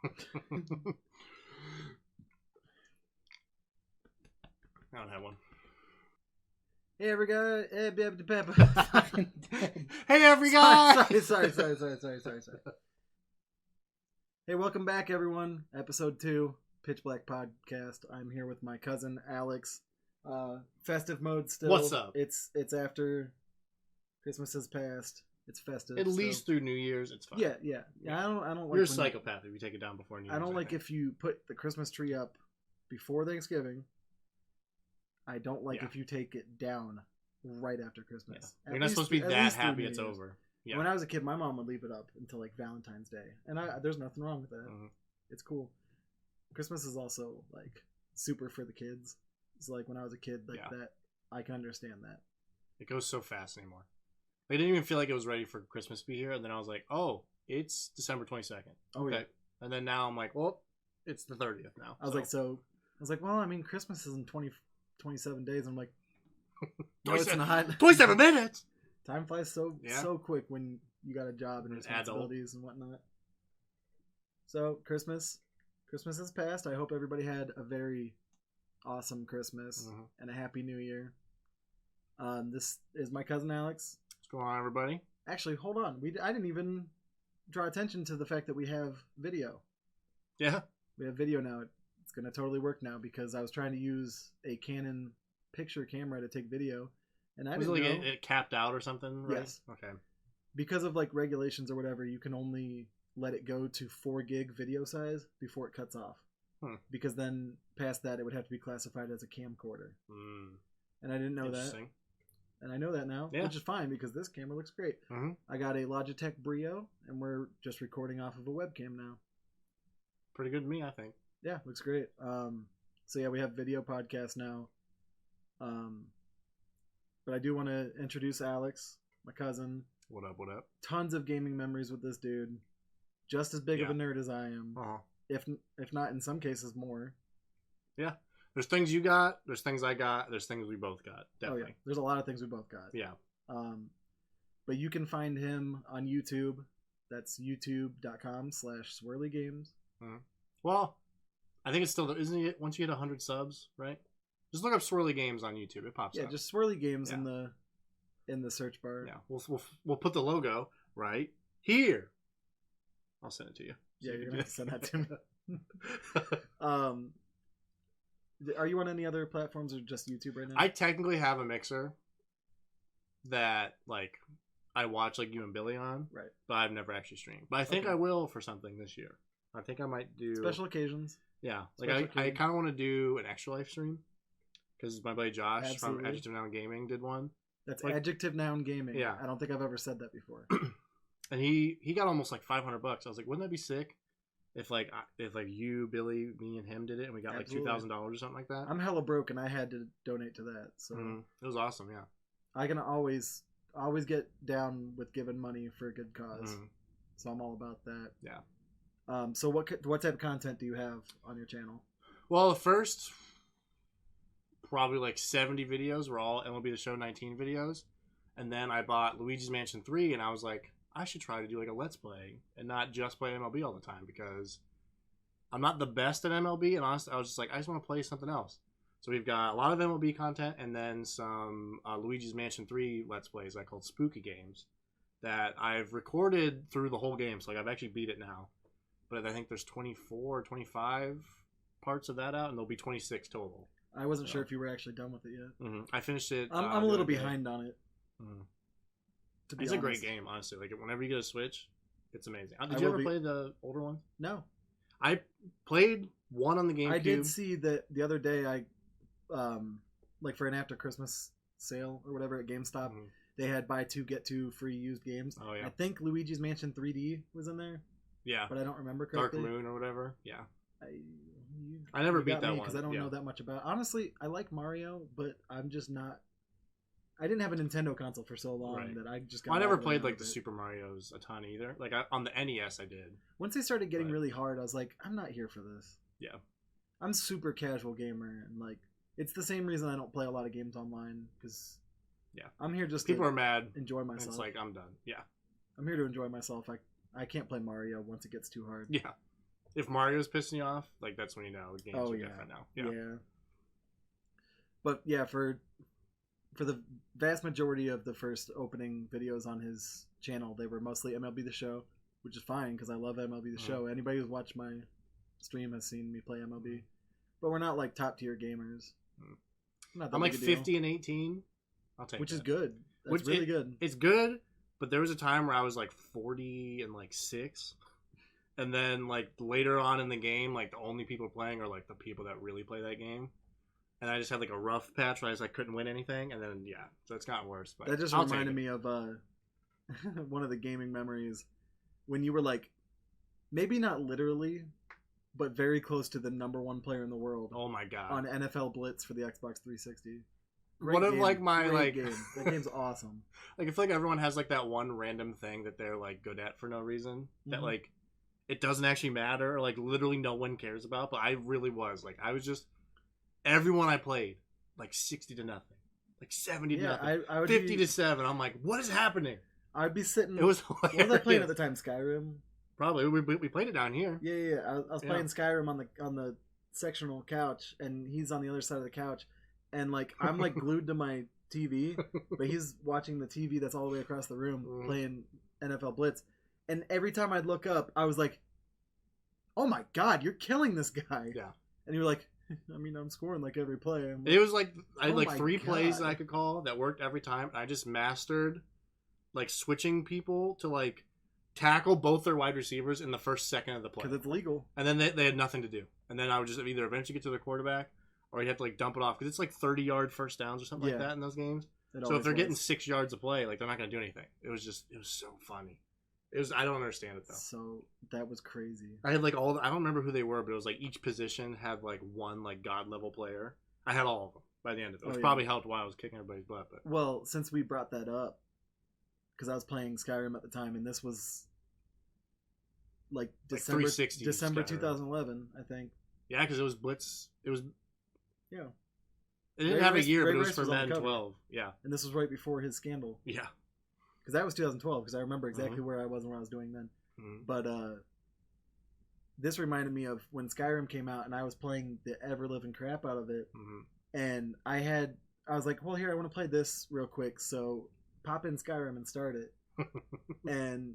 I don't have one. Hey, every guy. Hey, every guy. Sorry. Hey, welcome back, everyone. Episode 2, Pitch Black Podcast. I'm here with my cousin, Alex. Festive mode still. What's up? It's after Christmas has passed. It's festive. At least through New Year's, it's fine. Yeah. I don't like. You're a psychopath if you take it down before New Year's. I don't like if you put the Christmas tree up before Thanksgiving. I don't like if you take it down right after Christmas. Yeah. You're not supposed to be that happy it's over. Yeah. When I was a kid, my mom would leave it up until like Valentine's Day, and there's nothing wrong with that. Mm-hmm. It's cool. Christmas is also like super for the kids. It's like when I was a kid, like that. I can understand that. It goes so fast anymore. I didn't even feel like it was ready for Christmas to be here, and then I was like, "Oh, it's December 22nd." Okay, yeah. And then now I'm like, "Well, it's the 30th now." I was like, "Well, I mean, Christmas is in 27 days." I'm like, "No, it's not. 27 minutes." Time flies so quick when you got a job and responsibilities and whatnot. So Christmas has passed. I hope everybody had a very awesome Christmas and a happy New Year. This is my cousin Alex. What's going on, everybody? Actually, hold on. I didn't even draw attention to the fact that we have video. Yeah, we have video now. It's gonna totally work now because I was trying to use a Canon picture camera to take video. And I didn't know. It capped out or something, right? Yes. Okay. Because of like regulations or whatever, you can only let it go to 4 gig video size before it cuts off. Because then past that, it would have to be classified as a camcorder. And I didn't know that. And I know that now, which is fine because this camera looks great. I got a Logitech Brio, and we're just recording off of a webcam now. Pretty good to me, I think. Yeah, looks great. So yeah, we have video podcast now. But I do want to introduce Alex, my cousin. What up? Tons of gaming memories with this dude. Just as big of a nerd as I am. If not, in some cases, more. Yeah. There's things you got. There's things I got. There's things we both got. Definitely. Oh, yeah. There's a lot of things we both got. Yeah. But you can find him on YouTube. That's youtube.com/swirlygames. Well, I think it's still, isn't it? Once you hit 100 subs, right? Just look up Swirly Games on YouTube. It pops up. Yeah, just Swirly Games in the search bar. Yeah, we'll put the logo right here. I'll send it to you. Yeah, you're gonna have to send that to me. Are you on any other platforms or just YouTube right now? I technically have a mixer that like I watch like you and Billy on, right? But I've never actually streamed. But I think I will for something this year. I think I might do special occasions. Yeah, like I kind of want to do an Extra Life stream. Because my buddy Josh from Adjective Noun Gaming did one. That's like, Adjective Noun Gaming. Yeah. I don't think I've ever said that before. And he got almost like $500. I was like, wouldn't that be sick? If you, Billy, me, and him did it, and we got like $2,000 or something like that. I'm hella broke, and I had to donate to that. So it was awesome. Yeah. I can always get down with giving money for a good cause. So I'm all about that. Yeah. So what type of content do you have on your channel? Well, the first probably like 70 videos were all MLB The Show 19 videos, and then I bought Luigi's Mansion 3, and I was like, I should try to do like a Let's Play and not just play MLB all the time because I'm not the best at MLB, and honestly, I was just like, I just want to play something else. So we've got a lot of MLB content and then some Luigi's Mansion 3 Let's Plays I called Spooky Games that I've recorded through the whole game, so like I've actually beat it now, but I think there's 24 or 25 parts of that out, and there'll be 26 total. I wasn't sure if you were actually done with it yet. I finished it. I'm a little behind on it. It's a great game, honestly. Like whenever you get a Switch, it's amazing. Did you ever play the older one? No. I played one on the GameCube. I did see that the other day. I like for an after Christmas sale or whatever at GameStop, they had buy 2 get 2 free used games. Oh yeah. I think Luigi's Mansion 3D was in there. Yeah. But I don't remember correctly. Dark Moon or whatever. Yeah. I never beat that one because I don't know that much about. Honestly, I like Mario, but I'm just not. I didn't have a Nintendo console for so long that I just. I never played like the Super Mario's a ton either. Like on the NES, I did. Once they started getting really hard, I was like, I'm not here for this. Yeah. I'm a super casual gamer, and like it's the same reason I don't play a lot of games online because. Yeah. I'm here just. People are mad. Enjoy myself. It's like I'm done. Yeah. I'm here to enjoy myself. I can't play Mario once it gets too hard. Yeah. If Mario's pissing you off, like that's when you know the games are yeah. different now. Yeah. But yeah, for the vast majority of the first opening videos on his channel, they were mostly MLB The Show, which is fine because I love MLB The Show. Anybody who's watched my stream has seen me play MLB, but we're not like top tier gamers. I'm like 50 and 18. I'll take which that. Is good. That's really good. It's good, but there was a time where I was like 40 and like 6. And then, like, later on in the game, like, the only people playing are, like, the people that really play that game. And I just had, like, a rough patch where I couldn't win anything. And then, yeah, so it's gotten worse. But that just reminded me of one of the gaming memories when you were, like, maybe not literally, but very close to the #1 player in the world. Oh, my God. On NFL Blitz for the Xbox 360. One of, like, my, like... game. That game's awesome. Like, I feel like everyone has, like, that one random thing that they're, like, good at for no reason. That, like... It doesn't actually matter, like literally no one cares about, but I really was. Like I was just everyone I played, like 60 to nothing. Like 70 to nothing. I would 50 to 7. I'm like, what is happening? I'd be sitting. It was hilarious. What was I playing at the time? Skyrim? Probably. We played it down here. Yeah. I was playing Skyrim on the sectional couch, and he's on the other side of the couch, and like I'm like glued to my TV, but he's watching the TV that's all the way across the room playing NFL Blitz. And every time I'd look up, I was like, "Oh my God, you're killing this guy!" Yeah. And you're like, "I mean, I'm scoring like every play." Like, it was like I had like 3 plays that I could call that worked every time. And I just mastered like switching people to like tackle both their wide receivers in the first second of the play because it's legal. And then they had nothing to do. And then I would just either eventually get to the quarterback or you have to like dump it off because it's like 30-yard first downs or something like that in those games. So if they're getting 6 yards of play, like they're not going to do anything. It was so funny. I don't understand it though. So that was crazy. I had like I don't remember who they were, but it was like each position had like one like god level player. I had all of them by the end of it. Which probably helped while I was kicking everybody's butt. But well, since we brought that up, because I was playing Skyrim at the time, and this was like December 2011, I think. Yeah, because it was Blitz. It was It didn't have a year, but it was for Madden 12. Yeah, and this was right before his scandal. Yeah. Because that was 2012, because I remember exactly where I was and what I was doing then. But this reminded me of when Skyrim came out, and I was playing the ever-living crap out of it. And I was like, well, here, I want to play this real quick, so pop in Skyrim and start it. And,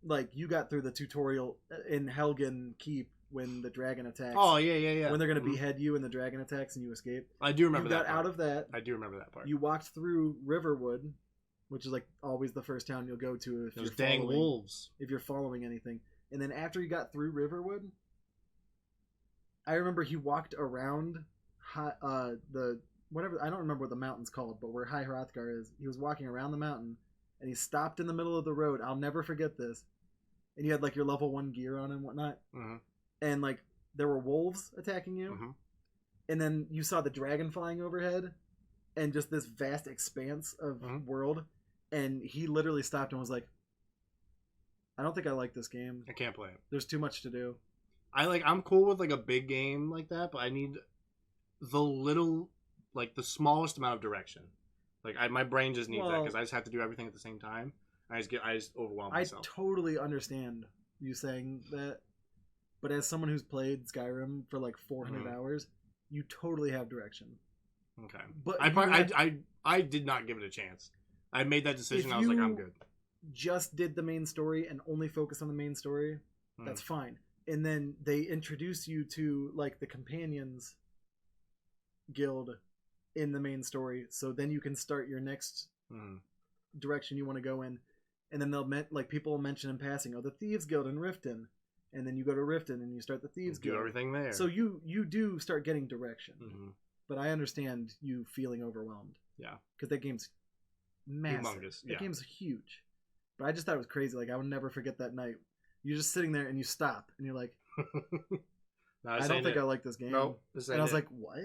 like, you got through the tutorial in Helgen Keep when the dragon attacks. Oh, yeah. When they're going to behead you and the dragon attacks and you escape. I do remember that. You got out of that. I do remember that part. You walked through Riverwood, which is like always the first town you'll go to if those dang wolves. If you're following anything. And then after you got through Riverwood, I remember he walked around the whatever, I don't remember what the mountain's called, but where High Hrothgar is. He was walking around the mountain and he stopped in the middle of the road. I'll never forget this. And you had like your level 1 gear on and whatnot. And like there were wolves attacking you. And then you saw the dragon flying overhead and just this vast expanse of world. And he literally stopped and was like, I don't think I like this game. I can't play it. There's too much to do. I'm cool with like a big game like that, but I need the smallest amount of direction. Like my brain just needs that because I just have to do everything at the same time. I just overwhelm myself. I totally understand you saying that, but as someone who's played Skyrim for like 400 hours, you totally have direction. Okay, but I did not give it a chance. I made that decision. I was like, I'm good. Just did the main story and only focus on the main story. That's fine. And then they introduce you to like the companions guild in the main story, so then you can start your next direction you want to go in. And then people will mention in passing, the Thieves Guild in Riften, and then you go to Riften and you start the Thieves Guild. Do everything there. So you do start getting direction. But I understand you feeling overwhelmed. Yeah, because that game's massive. Humongous. That game's huge. But I just thought it was crazy. Like I would never forget that night. You're just sitting there and you stop and you're like, I don't think I like this game. Nope, and I was like, what?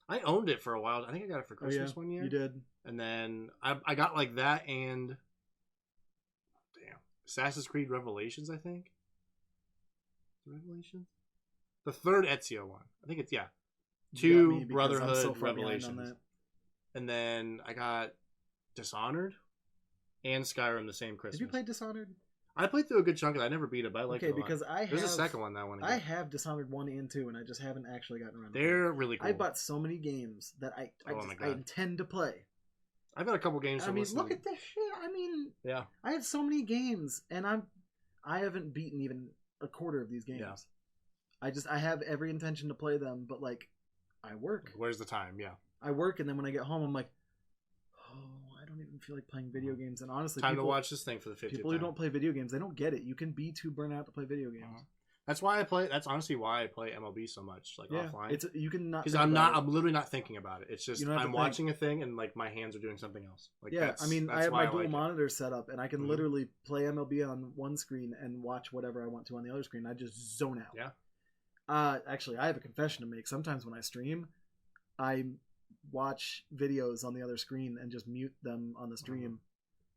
I owned it for a while. I think I got it for Christmas one year. You did. And then I got like that and Assassin's Creed Revelations, I think. Revelations? The third Ezio one. I think it's 2 Brotherhood Revelations. And then I got Dishonored and Skyrim the same Christmas. Have you played Dishonored? I played through a good chunk of it. I never beat it, but I liked it a lot. because There's a second one that I want to I get. have Dishonored 1 and 2, and I just haven't actually gotten around to it. They're really cool. I bought so many games that I intend to play. I've got a couple games. I mean, look at this shit. I mean, yeah, I have so many games, and I haven't beaten even a quarter of these games. Yeah. I have every intention to play them, but like, I work. Where's the time? Yeah, I work, and then when I get home, I'm like, oh, I don't even feel like playing video games. And honestly, time to watch this thing for the 50th people who don't play video games, they don't get it. You can be too burnt out to play video games. That's why I play. That's honestly why I play MLB so much, like offline. You can not because I'm literally not thinking about it. It's just I'm watching a thing and like my hands are doing something else. Like, yeah, I mean, I have my dual monitor set up, and I can literally play MLB on one screen and watch whatever I want to on the other screen. I just zone out. Yeah. Actually, I have a confession to make. Sometimes when I stream, I watch videos on the other screen and just mute them on the stream.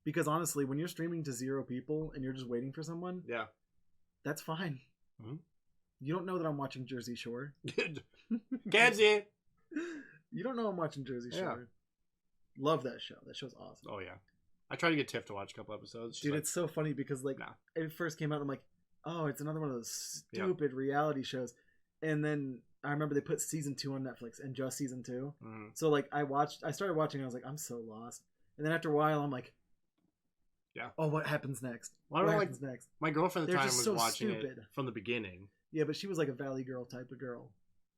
Because honestly, when you're streaming to 0 people and you're just waiting for someone, that's fine. You don't know that I'm watching Jersey Shore. Can't see it. You don't know I'm watching Jersey Shore. Love that show. That show's awesome. Oh yeah, I tried to get Tiff to watch a couple episodes. Dude, it's so funny because like it first came out, I'm like, oh, it's another one of those stupid reality shows. And then I remember they put season 2 on Netflix, and just season 2. So like I started watching, and I was like, I'm so lost. And then after a while, I'm like, oh, what happens next? What happens next? My girlfriend at the time was watching it from the beginning. Yeah, but she was like a Valley Girl type of girl.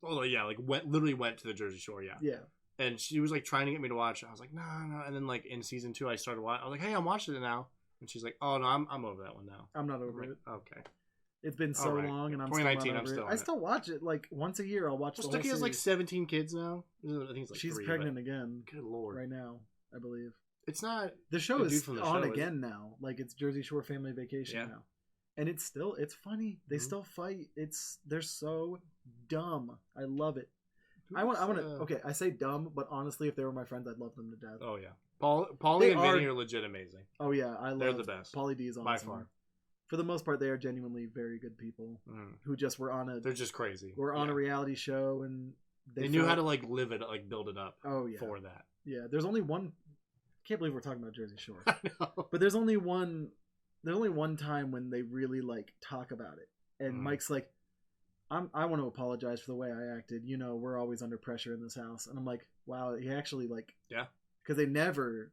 Oh yeah, like literally went to the Jersey Shore. Yeah. And she was like trying to get me to watch it. I was like, no. And then like in season 2, I started watching. I was like, hey, I'm watching it now. And she's like, oh no, I'm over that one now. I'm not over it. Okay. It's been so long, and I'm 2019. I'm still. I still watch it like once a year. I'll watch the whole series. Stuckey has like 17 kids now. I think it's like she's 3, pregnant again. Good lord. Right now, I believe. It's not. The show is on again now. Like it's Jersey Shore Family Vacation now, and it's funny. They still fight. They're so dumb. I love it. I want to. Okay, I say dumb, but honestly, if they were my friends, I'd love them to death. Oh yeah, Paulie and Vinny are legit amazing. Oh yeah, they're the best. Paulie D is awesome. By far. For the most part, they are genuinely very good people who just were on a. They're just crazy. We're on a reality show, and they knew how to like live it, like build it up. Oh yeah. For that. Yeah, there's only one. I can't believe we're talking about Jersey Shore. I know. But there's only one time when they really like talk about it, and Mike's like, I want to apologize for the way I acted. You know, we're always under pressure in this house, and I'm like, wow, he actually like because they never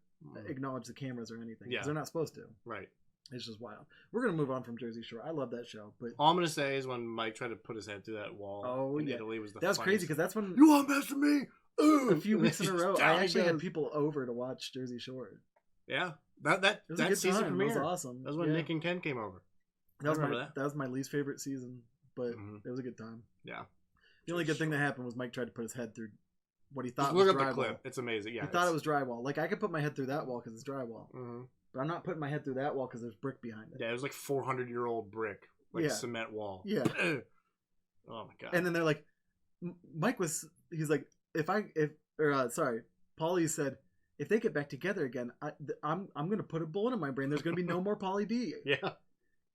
acknowledge the cameras or anything. Yeah, they're not supposed to. Right. It's just wild. We're gonna move on from Jersey Shore. I love that show, but all I'm gonna say is when Mike tried to put his head through that wall in Italy was that was crazy because that's when you want mess with me. A few weeks in a row, I actually had people over to watch Jersey Shore. Yeah, that season premiere was awesome. That was when Nick and Ken came over. That was my least favorite season, but it was a good time. Yeah. The only good thing that happened was Mike tried to put his head through what he thought was drywall. Look up the clip. It's amazing. Yeah, he thought it was drywall. Like I could put my head through that wall because it's drywall. But I'm not putting my head through that wall because there's brick behind it. Yeah, it was like 400-year-old brick, cement wall. Yeah. Oh my god. And then they're like, he's like, Paulie said, if they get back together again, I'm gonna put a bullet in my brain. There's gonna be no more Paulie D. Yeah.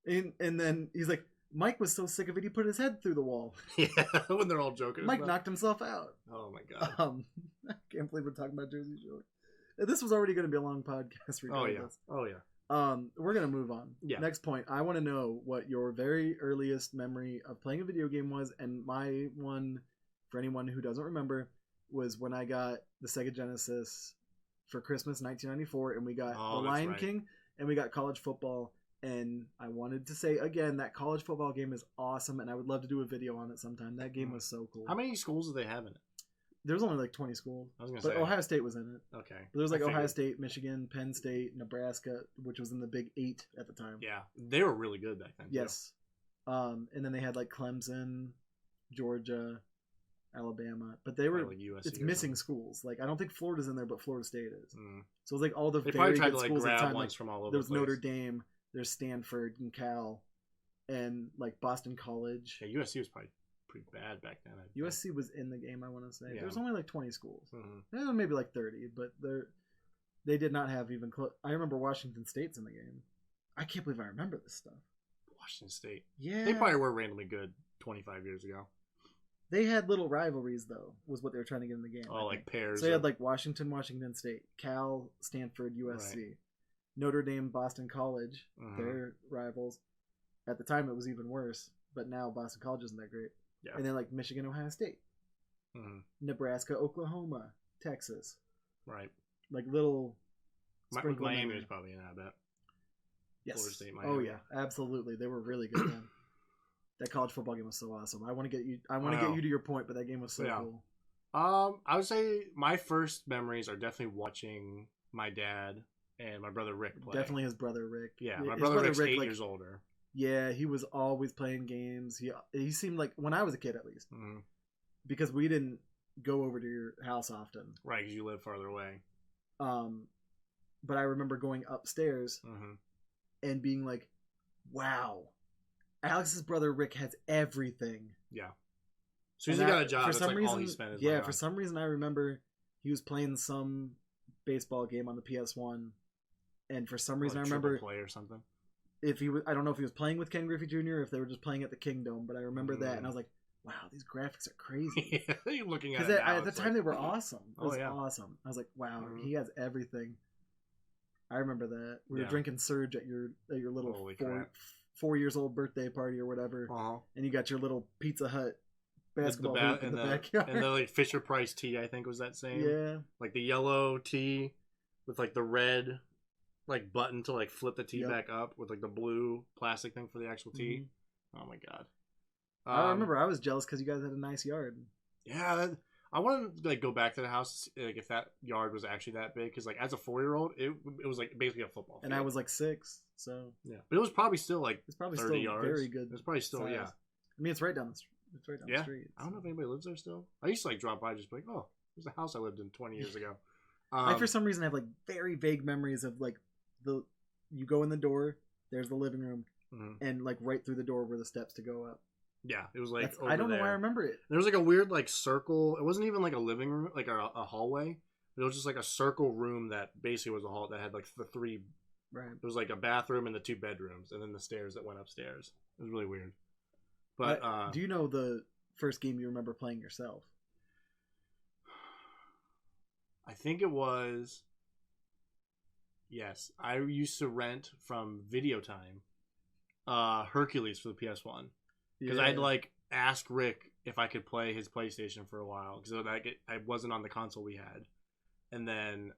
And then he's like, Mike was so sick of it, he put his head through the wall. Yeah, when they're all joking. Mike knocked himself out. Oh my god. I can't believe we're talking about Jersey Shore. This was already going to be a long podcast regardless. Oh yeah. We're going to move on. Yeah. Next point. I want to know what your very earliest memory of playing a video game was, and my one, for anyone who doesn't remember, was when I got the Sega Genesis for Christmas 1994, and we got The Lion King, and we got college football. And I wanted to say again that college football game is awesome, and I would love to do a video on it sometime. That game was so cool. How many schools do they have in it? There was only like 20 schools. I was gonna say Ohio State was in it. Okay. But there was like Ohio State, Michigan, Penn State, Nebraska, which was in the Big 8 at the time. Yeah, they were really good back then. Yes. And then they had like Clemson, Georgia, Alabama, but they were it's missing schools. Like I don't think Florida's in there, but Florida State is. So it's like all the very good schools at the time. Like, from all over there was Notre Dame, there's Stanford and Cal, and like Boston College. Yeah, USC was probably pretty bad back then. USC was in the game, I want to say. Yeah. There's only like 20 schools. Maybe like 30, but they did not have even close. I remember Washington State's in the game. I can't believe I remember this stuff. Washington State. Yeah. They probably were randomly good 25 years ago. They had little rivalries, though, was what they were trying to get in the game. Oh, like pairs. So they had like Washington State, Cal, Stanford, USC. Right. Notre Dame, Boston College, their rivals. At the time, it was even worse, but now Boston College isn't that great. Yeah. And then like Michigan, Ohio State, Nebraska, Oklahoma, Texas. Right. Like little. Miami was probably in that, I bet. Yes. Florida State, Miami. Oh yeah, absolutely. They were really good then. That college football game was so awesome. I want to get you. I want to get you to your point, but that game was so cool. I would say my first memories are definitely watching my dad and my brother Rick play. Definitely his brother Rick. Yeah, my brother Rick's Rick, 8 years older. Yeah, he was always playing games. He seemed like, when I was a kid at least, because we didn't go over to your house often. Right, because you live farther away. But I remember going upstairs and being like, wow, Alex's brother Rick has everything. Yeah. As soon as he got a job, that's like all he spent his money on. For some reason I remember he was playing some baseball game on the PS1, and for some reason I remember play or something. If he was, I don't know if he was playing with Ken Griffey Jr. or if they were just playing at the Kingdom, but I remember that, and I was like, wow, these graphics are crazy. You're looking at it now, at the time they were awesome. It was awesome. I was like, wow, he has everything. I remember that. We were drinking Surge at your little 4 years old birthday party or whatever, and you got your little Pizza Hut basketball hoop in the backyard. And the like Fisher Price tee, I think was that same. Yeah. Like the yellow tee with like the red like button to like flip the tee back up with like the blue plastic thing for the actual tee. Oh my god. I remember I was jealous because you guys had a nice yard. Yeah, I wanted to like go back to the house like if that yard was actually that big, because like as a 4-year-old it was like basically a football field. And I was like 6, so yeah, but it was probably still like it's probably 30 still yards. Very good. It's probably still size. I mean, it's right down the street. It's right down the street. I don't know if anybody lives there still. I used to like drop by and just be like, oh, there's the house I lived in 20 years ago. I for some reason have like very vague memories of like you go in the door, there's the living room, and like right through the door were the steps to go up. Yeah, it was like I don't know why I remember it. There was like a weird like circle. It wasn't even like a living room, like a hallway. It was just like a circle room that basically was a hall that had like the 3. Right. There was like a bathroom and the 2 bedrooms, and then the stairs that went upstairs. It was really weird. But do you know the first game you remember playing yourself? I think it was. Yes, I used to rent from Video Time, Hercules for the PS1, because I'd like ask Rick if I could play his PlayStation for a while, because I wasn't on the console we had, and then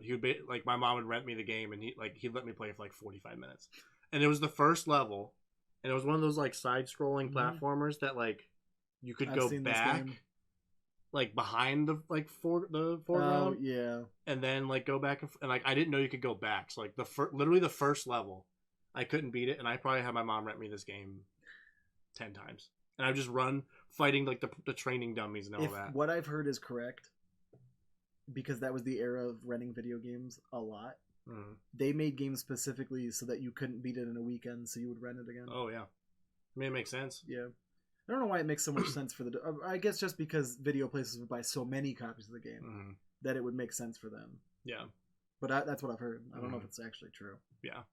he would be like, my mom would rent me the game, and he'd let me play for like 45 minutes, and it was the first level, and it was one of those like side-scrolling platformers that like you could go back. Like behind the like foreground, and then like go back and like I didn't know you could go back. So like literally the first level, I couldn't beat it, and I probably had my mom rent me this game 10 times, and I would just run fighting like the training dummies and all that. What I've heard is correct, because that was the era of renting video games a lot. They made games specifically so that you couldn't beat it in a weekend, so you would rent it again. Oh yeah, I mean it makes sense. Yeah. I don't know why it makes so much sense for I guess just because video places would buy so many copies of the game that it would make sense for them. Yeah. But that's what I've heard. I don't know if it's actually true. Yeah.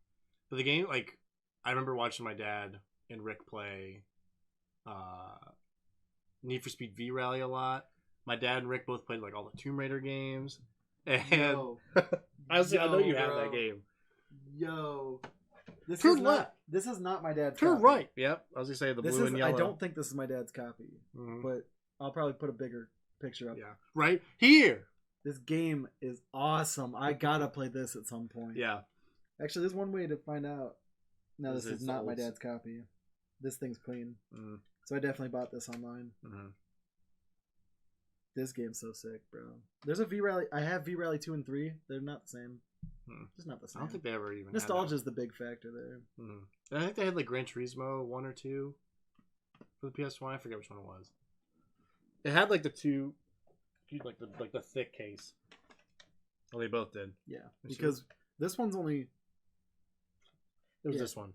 But the game, like, I remember watching my dad and Rick play Need for Speed V-Rally a lot. My dad and Rick both played, like, all the Tomb Raider games. And I know you have that game. Yo. This is not my dad's copy. Right. Yep. I was going to say the blue and yellow. I don't think this is my dad's copy. But I'll probably put a bigger picture up. Yeah. Right here. This game is awesome. I gotta play this at some point. Yeah. Actually, there's one way to find out. No, this is not my dad's copy. This thing's clean. So I definitely bought this online. This game's so sick, bro. There's a V-Rally. I have V-Rally 2 and 3. They're not the same. Just not the same. I don't think they ever even Nostalgia is the big factor there. And I think they had like Gran Turismo 1 or 2 for the PS1. I forget which one it was. It had like the 2, like the thick case. Well, they both did. Yeah, because this one's only. It was this one.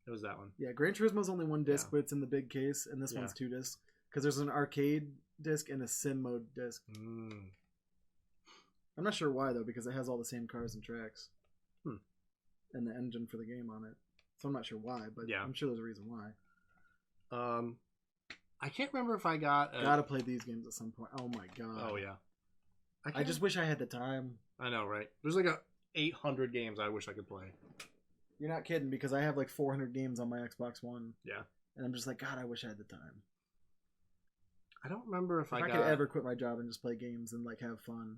It was that one. Yeah, Gran Turismo's only 1 disc, but it's in the big case, and this one's 2 discs because there's an arcade disc and a sim mode disc. I'm not sure why though, because it has all the same cars and tracks, and the engine for the game on it. So I'm not sure why, but I'm sure there's a reason why. I can't remember if I gotta play these games at some point. Oh my god. Oh yeah. I just wish I had the time. I know, right? There's like 800 games I wish I could play. You're not kidding, because I have like 400 games on my Xbox One. Yeah. And I'm just like, God, I wish I had the time. I don't remember if I could ever quit my job and just play games and like have fun.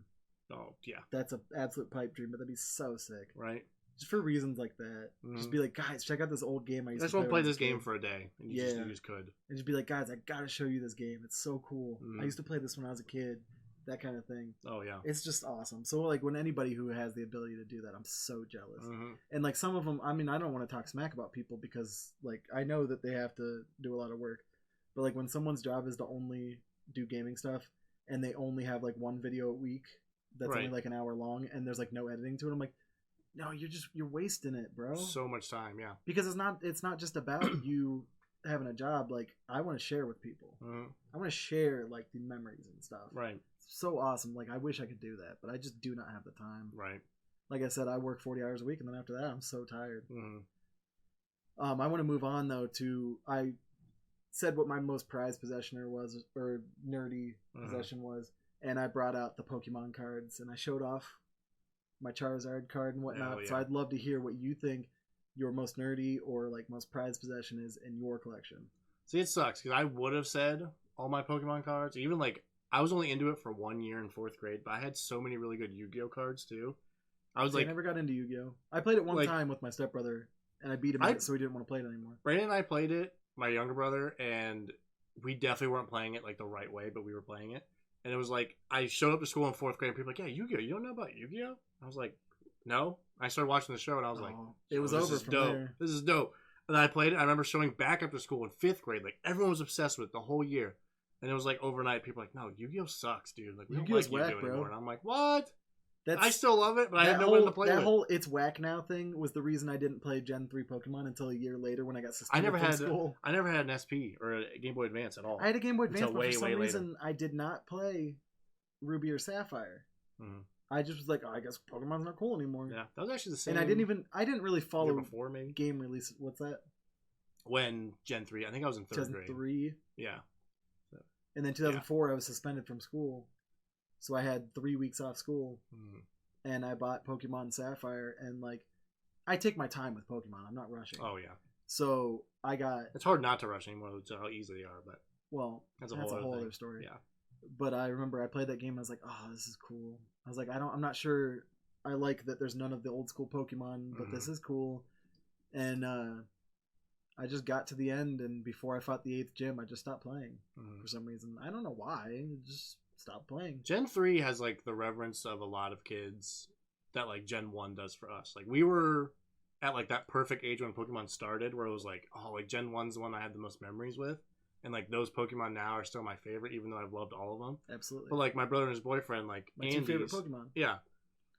Oh, yeah. That's an absolute pipe dream, but that'd be so sick. Right. Just for reasons like that. Mm-hmm. Just be like, guys, check out this old game I used to play. I just want to play this game for a day. And you just could. And just be like, guys, I gotta show you this game. It's so cool. I used to play this when I was a kid. That kind of thing. Oh, yeah. It's just awesome. So, like, when anybody who has the ability to do that, I'm so jealous. And, like, some of them, I mean, I don't want to talk smack about people because, like, I know that they have to do a lot of work. But, like, when someone's job is to only do gaming stuff and they only have, like, one video a week that's only, like, an hour long and there's, like, no editing to it, I'm like, no, you're wasting it, bro. So much time, yeah. Because it's not just about you having a job. Like, I want to share with people. I want to share, like, the memories and stuff. Right. So awesome. Like, I wish I could do that, but I just do not have the time. Right. Like I said, I work 40 hours a week, and then after that, I'm so tired. I want to move on, though, to... I said what my most prized possession was, or nerdy possession was, and I brought out the Pokemon cards, and I showed off my Charizard card and whatnot. Yeah. So I'd love to hear what you think your most nerdy or, like, most prized possession is in your collection. See, it sucks, because I would have said all my Pokemon cards, even, like... I was only into it for 1 year in 4th grade, but I had so many really good Yu-Gi-Oh cards too. I never got into Yu-Gi-Oh. I played it one time with my stepbrother, and I beat him at it, so he didn't want to play it anymore. Brandon and I played it, my younger brother, and we definitely weren't playing it like the right way, but we were playing it. And it was like, I showed up to school in 4th grade, and people were like, yeah, Yu-Gi-Oh, you don't know about Yu-Gi-Oh? I was like, no. I started watching the show, and I was like, it was over from there. This is dope. And then I played it. I remember showing back up to school in 5th grade. Like, everyone was obsessed with it the whole year. And it was like overnight, people were like, no, Yu-Gi-Oh sucks, dude. Like, we don't like Yu-Gi-Oh anymore. And I'm like, what? I still love it, but I have no one to play with. That whole it's whack now thing was the reason I didn't play Gen 3 Pokemon until a year later when I got suspended from school. I never had an SP or a Game Boy Advance at all. I had a Game Boy Advance, but for some reason I did not play Ruby or Sapphire. I just was like, oh, I guess Pokemon's not cool anymore. Yeah, that was actually the same. And I didn't really follow before, maybe? Game release. What's that? When Gen 3, I think I was in 3rd grade. 2003? Yeah. And then 2004, I was suspended from school. So I had 3 weeks off school. And I bought Pokemon Sapphire. And, like, I take my time with Pokemon. I'm not rushing. Oh, yeah. So I got... It's hard not to rush anymore with how easy they are, but... Well, that's a whole other story. Yeah. But I remember I played that game and I was like, oh, this is cool. I was like, I'm not sure I like that there's none of the old school Pokemon, but this is cool. And, I just got to the end, and before I fought the 8th gym, I just stopped playing for some reason. I don't know why. I just stopped playing. Gen 3 has, like, the reverence of a lot of kids that, like, Gen 1 does for us. Like, we were at, like, that perfect age when Pokemon started, where it was like, oh, like, Gen 1's the one I had the most memories with. And, like, those Pokemon now are still my favorite, even though I've loved all of them. Absolutely. But, like, my brother and his boyfriend, like, my two favorite Pokemon. Yeah.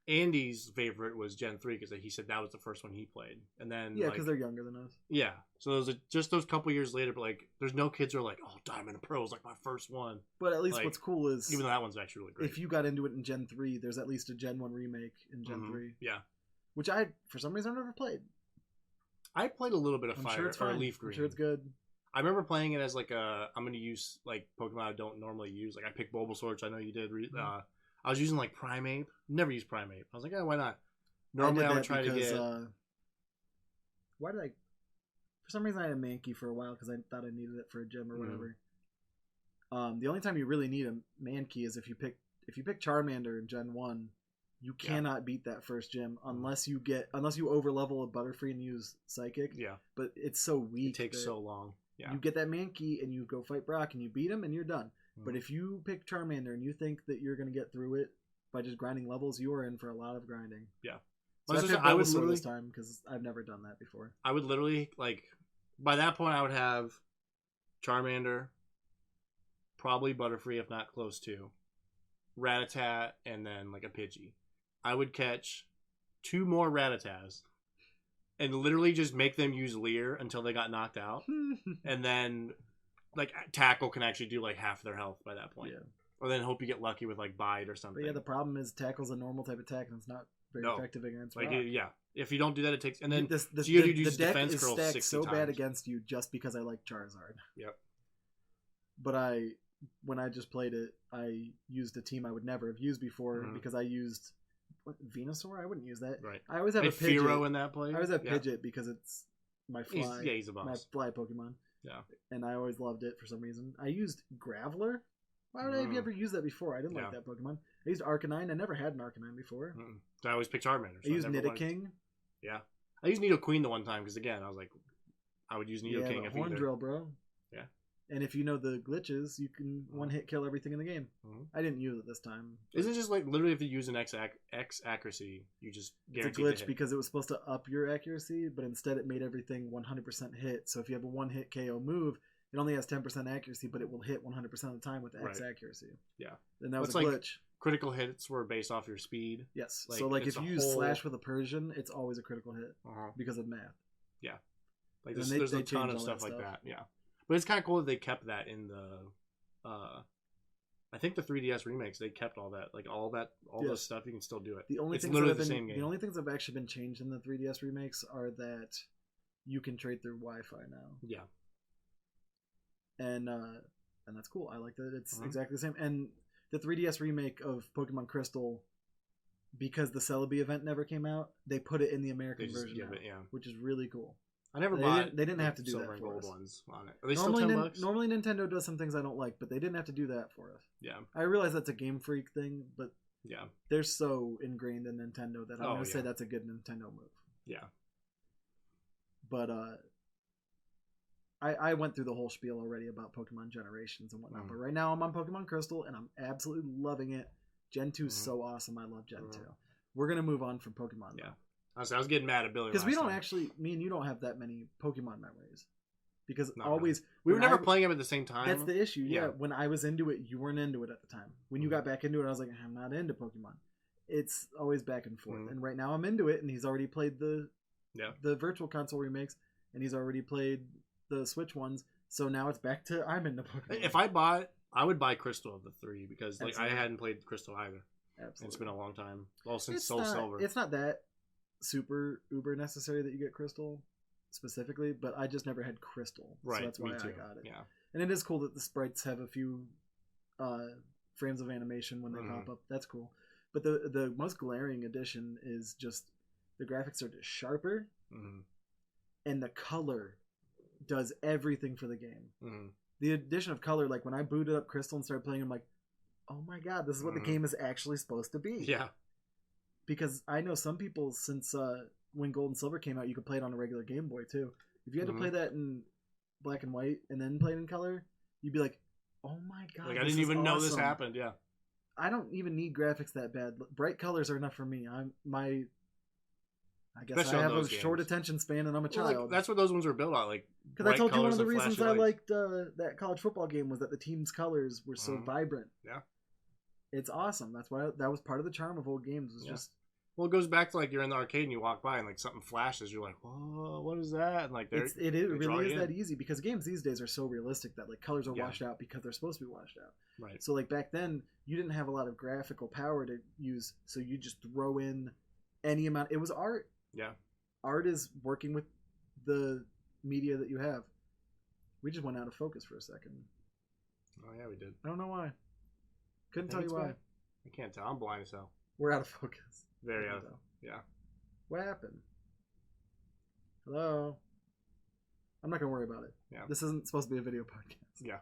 Andy's favorite was Gen 3 because he said that was the first one he played. And then yeah, because they're younger than us. Yeah. So it was just those couple years later, but like there's no kids who are like, oh, Diamond and Pearl was like my first one. But at least what's cool is even though that one's actually really great. If you got into it in Gen 3, there's at least a Gen 1 remake in Gen 3. Yeah. Which I, for some reason, I've never played. I played a little bit of Fire or Leaf Green. I'm sure it's good. I remember playing it as like I'm going to use like Pokemon I don't normally use. Like I picked Bulbasaur, which I know you did. I was using like Primeape. Never used Primeape. I was like, yeah, why not? Normally I would try to get... why did I... For some reason I had a Mankey for a while because I thought I needed it for a gym or whatever. The only time you really need a Mankey is if you pick Charmander in Gen 1, you cannot beat that first gym unless you overlevel a Butterfree and use Psychic. Yeah. But it's so weak. It takes so long. Yeah. You get that Mankey and you go fight Brock and you beat him and you're done. But if you pick Charmander and you think that you're going to get through it by just grinding levels, you are in for a lot of grinding. Yeah. So I would literally this time because I've never done that before. I would literally like by that point I would have Charmander, probably Butterfree if not close to, Rattata, and then like a Pidgey. I would catch 2 more Rattatas and literally just make them use Leer until they got knocked out, and then like Tackle can actually do like half their health by that point. Yeah. Or then hope you get lucky with like Bite or something. But yeah, the problem is Tackle's a normal type attack and it's not very effective against Rock. Yeah, if you don't do that, it takes... And then the deck is stacked so bad against you just because I like Charizard. Yep. But when I just played it, I used a team I would never have used before because I used what, Venusaur? I wouldn't use that. Right. I always have a Firo Pidgeot. in that play. I always have Pidgeot because it's my fly. He's a boss. My fly Pokemon. Yeah. And I always loved it for some reason. I used Graveler. Why would I have you ever used that before? I didn't like that Pokemon. I used Arcanine. I never had an Arcanine before. So I always picked Charmander. So I used Nidoking. Yeah. I used Nidoqueen the one time because, again, I was like, I would use Nidoking. Yeah, Horn Drill, bro. Yeah. And if you know the glitches, you can one-hit kill everything in the game. I didn't use it this time. Isn't it just like literally if you use an X accuracy, you just guarantee it's a glitch because it was supposed to up your accuracy, but instead it made everything 100% hit. So if you have a one-hit KO move, it only has 10% accuracy, but it will hit 100% of the time with X accuracy. Yeah. And that was a glitch. Critical hits were based off your speed. Yes. Like, so like if you use Slash with a Persian, it's always a critical hit because of math. Yeah. Like there's a ton of stuff like that. Yeah. But it's kind of cool that they kept that in the I think the 3DS remakes, they kept all that. Like all those stuff, you can still do it. The only it's literally the same game. The only things that have actually been changed in the 3DS remakes are that you can trade through Wi-Fi now. Yeah. And that's cool. I like that it's exactly the same. And the 3DS remake of Pokemon Crystal, because the Celebi event never came out, they put it in the American version now, which is really cool. I never bought. They didn't have to do that for us. Ones on it. Are they still $10? Normally Nintendo does some things I don't like, but they didn't have to do that for us. Yeah. I realize that's a Game Freak thing, but yeah, they're so ingrained in Nintendo that I'm gonna say that's a good Nintendo move. Yeah. But I went through the whole spiel already about Pokemon generations and whatnot. But right now I'm on Pokemon Crystal and I'm absolutely loving it. Gen 2 is so awesome. I love Gen 2. We're gonna move on from Pokemon. Yeah. I was getting mad at Billy because we don't actually. Me and you don't have that many Pokemon memories. Because we were never playing them at the same time. That's the issue. Yeah. When I was into it, you weren't into it at the time. When you got back into it, I was like, I'm not into Pokemon. It's always back and forth. And right now I'm into it, and he's already played the Virtual Console remakes, and he's already played the Switch ones. So now it's back to I'm into Pokemon. If I would buy Crystal of the 3 because like I hadn't played Crystal either. Absolutely. It's been a long time. Well, since Soul Silver. It's not that super uber necessary that you get Crystal specifically, but I just never had Crystal. Right. So that's why I got it. Yeah. And it is cool that the sprites have a few frames of animation when they pop up. That's cool. But the most glaring addition is just the graphics are just sharper and the color does everything for the game. The addition of color, like when I booted up Crystal and started playing, I'm like, oh my god, this is what the game is actually supposed to be. Yeah. Because I know some people, since when Gold and Silver came out, you could play it on a regular Game Boy too. If you had to play that in black and white and then play it in color, you'd be like, oh my god, like I didn't even know this happened. Yeah. I don't even need graphics that bad. Bright colors are enough for me. I guess especially I have a short attention span and I'm a child. Like, that's what those ones are built on. Like, because I told you one of the reasons I liked that college football game was that the team's colors were so vibrant. Yeah. It's awesome. That's why that was part of the charm of old games. Was just well, it goes back to like you're in the arcade and you walk by and like something flashes. You're like, whoa, what is that? And like it really is that easy because games these days are so realistic that like colors are washed out because they're supposed to be washed out. Right. So like back then you didn't have a lot of graphical power to use, so you just throw in any amount. It was art. Yeah. Art is working with the media that you have. We just went out of focus for a second. Oh yeah, we did. I don't know why. Couldn't tell you why. I can't tell. I'm blind as hell. We're out of focus. Very out of focus. Yeah. What happened? Hello? I'm not going to worry about it. Yeah. This isn't supposed to be a video podcast. Yeah.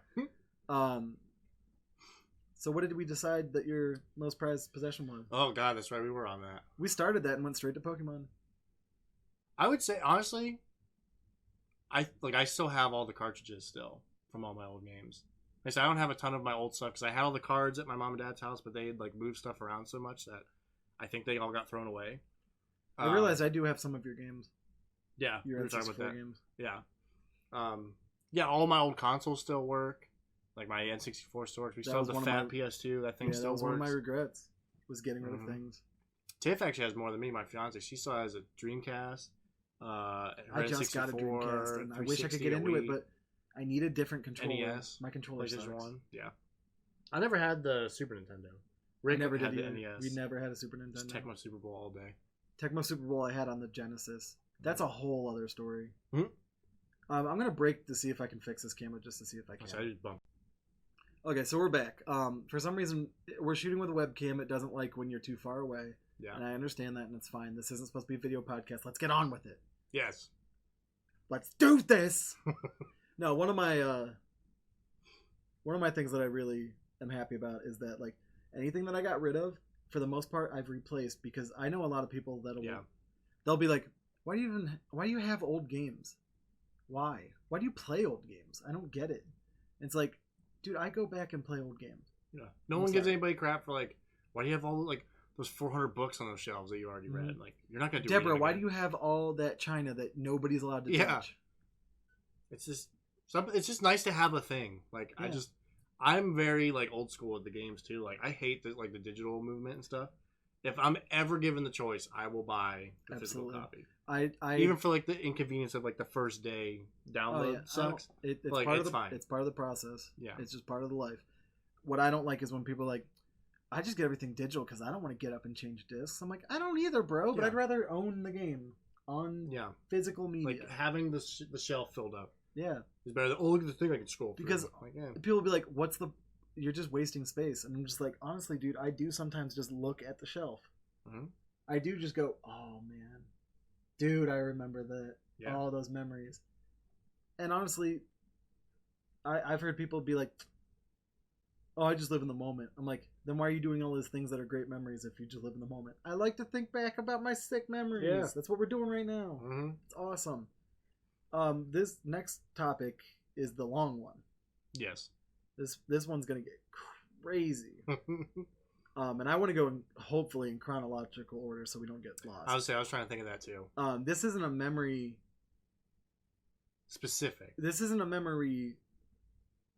So what did we decide that your most prized possession was? Oh god, that's right. We were on that. We started that and went straight to Pokemon. I would say, honestly, I still have all the cartridges still from all my old games. I said I don't have a ton of my old stuff because I had all the cards at my mom and dad's house, but they had like moved stuff around so much that I think they all got thrown away. I realized I do have some of your games. Yeah, your N64 games. Yeah, yeah. All my old consoles still work. Like my N64 still works. We still have the fat PS2. That thing still works. That was one of my regrets. Was getting rid of things. Tiff actually has more than me. My fiance, she still has a Dreamcast. I just got a Dreamcast, and I wish I could get into it, but I need a different controller. NES. My controller sucks. Yeah. I never had the Super Nintendo. Rick never had did the NES. NES. We never had a Super Nintendo. Just Tecmo Super Bowl all day. Tecmo Super Bowl I had on the Genesis. That's a whole other story. I'm going to break to see if I can fix this camera just to see if I can. So I just bumped. Okay, so we're back. For some reason, we're shooting with a webcam. It doesn't like when you're too far away. Yeah. And I understand that, and it's fine. This isn't supposed to be a video podcast. Let's get on with it. Yes. Let's do this. No, one of my things that I really am happy about is that like anything that I got rid of, for the most part, I've replaced, because I know a lot of people they'll be like, why do you have old games? Why do you play old games? I don't get it. And it's like, dude, I go back and play old games. Yeah. No one gives anybody crap for like, why do you have all like those 400 books on those shelves that you already read? Like, you're not gonna do. Deborah, why do you have all that China that nobody's allowed to touch? It's just nice to have a thing. Like, I'm very like old school with the games too. Like, I hate the digital movement and stuff. If I'm ever given the choice, I will buy the physical copy. I even for like the inconvenience of like the first day download sucks. It's like, part it's of fine. It's part of the process. Yeah, it's just part of the life. What I don't like is when people are like, I just get everything digital because I don't want to get up and change discs. I'm like, I don't either, bro. But I'd rather own the game on physical media. Like having the shelf filled up. Yeah, it's better than look at the thing I can scroll through. Because people will be like, you're just wasting space, and I'm just like, honestly, dude, I do sometimes just look at the shelf. Mm-hmm. I do just go, oh man, dude, I remember that. Yeah. All those memories. And honestly, I've heard people be like, oh, I just live in the moment. I'm like, then why are you doing all those things that are great memories if you just live in the moment? I like to think back about my sick memories. Yeah. That's what we're doing right now. Mm-hmm. It's awesome. This next topic is the long one. Yes. This one's gonna get crazy. And I want to go hopefully in chronological order so we don't get lost. I was trying to think of that too. This isn't a memory specific. This isn't a memory.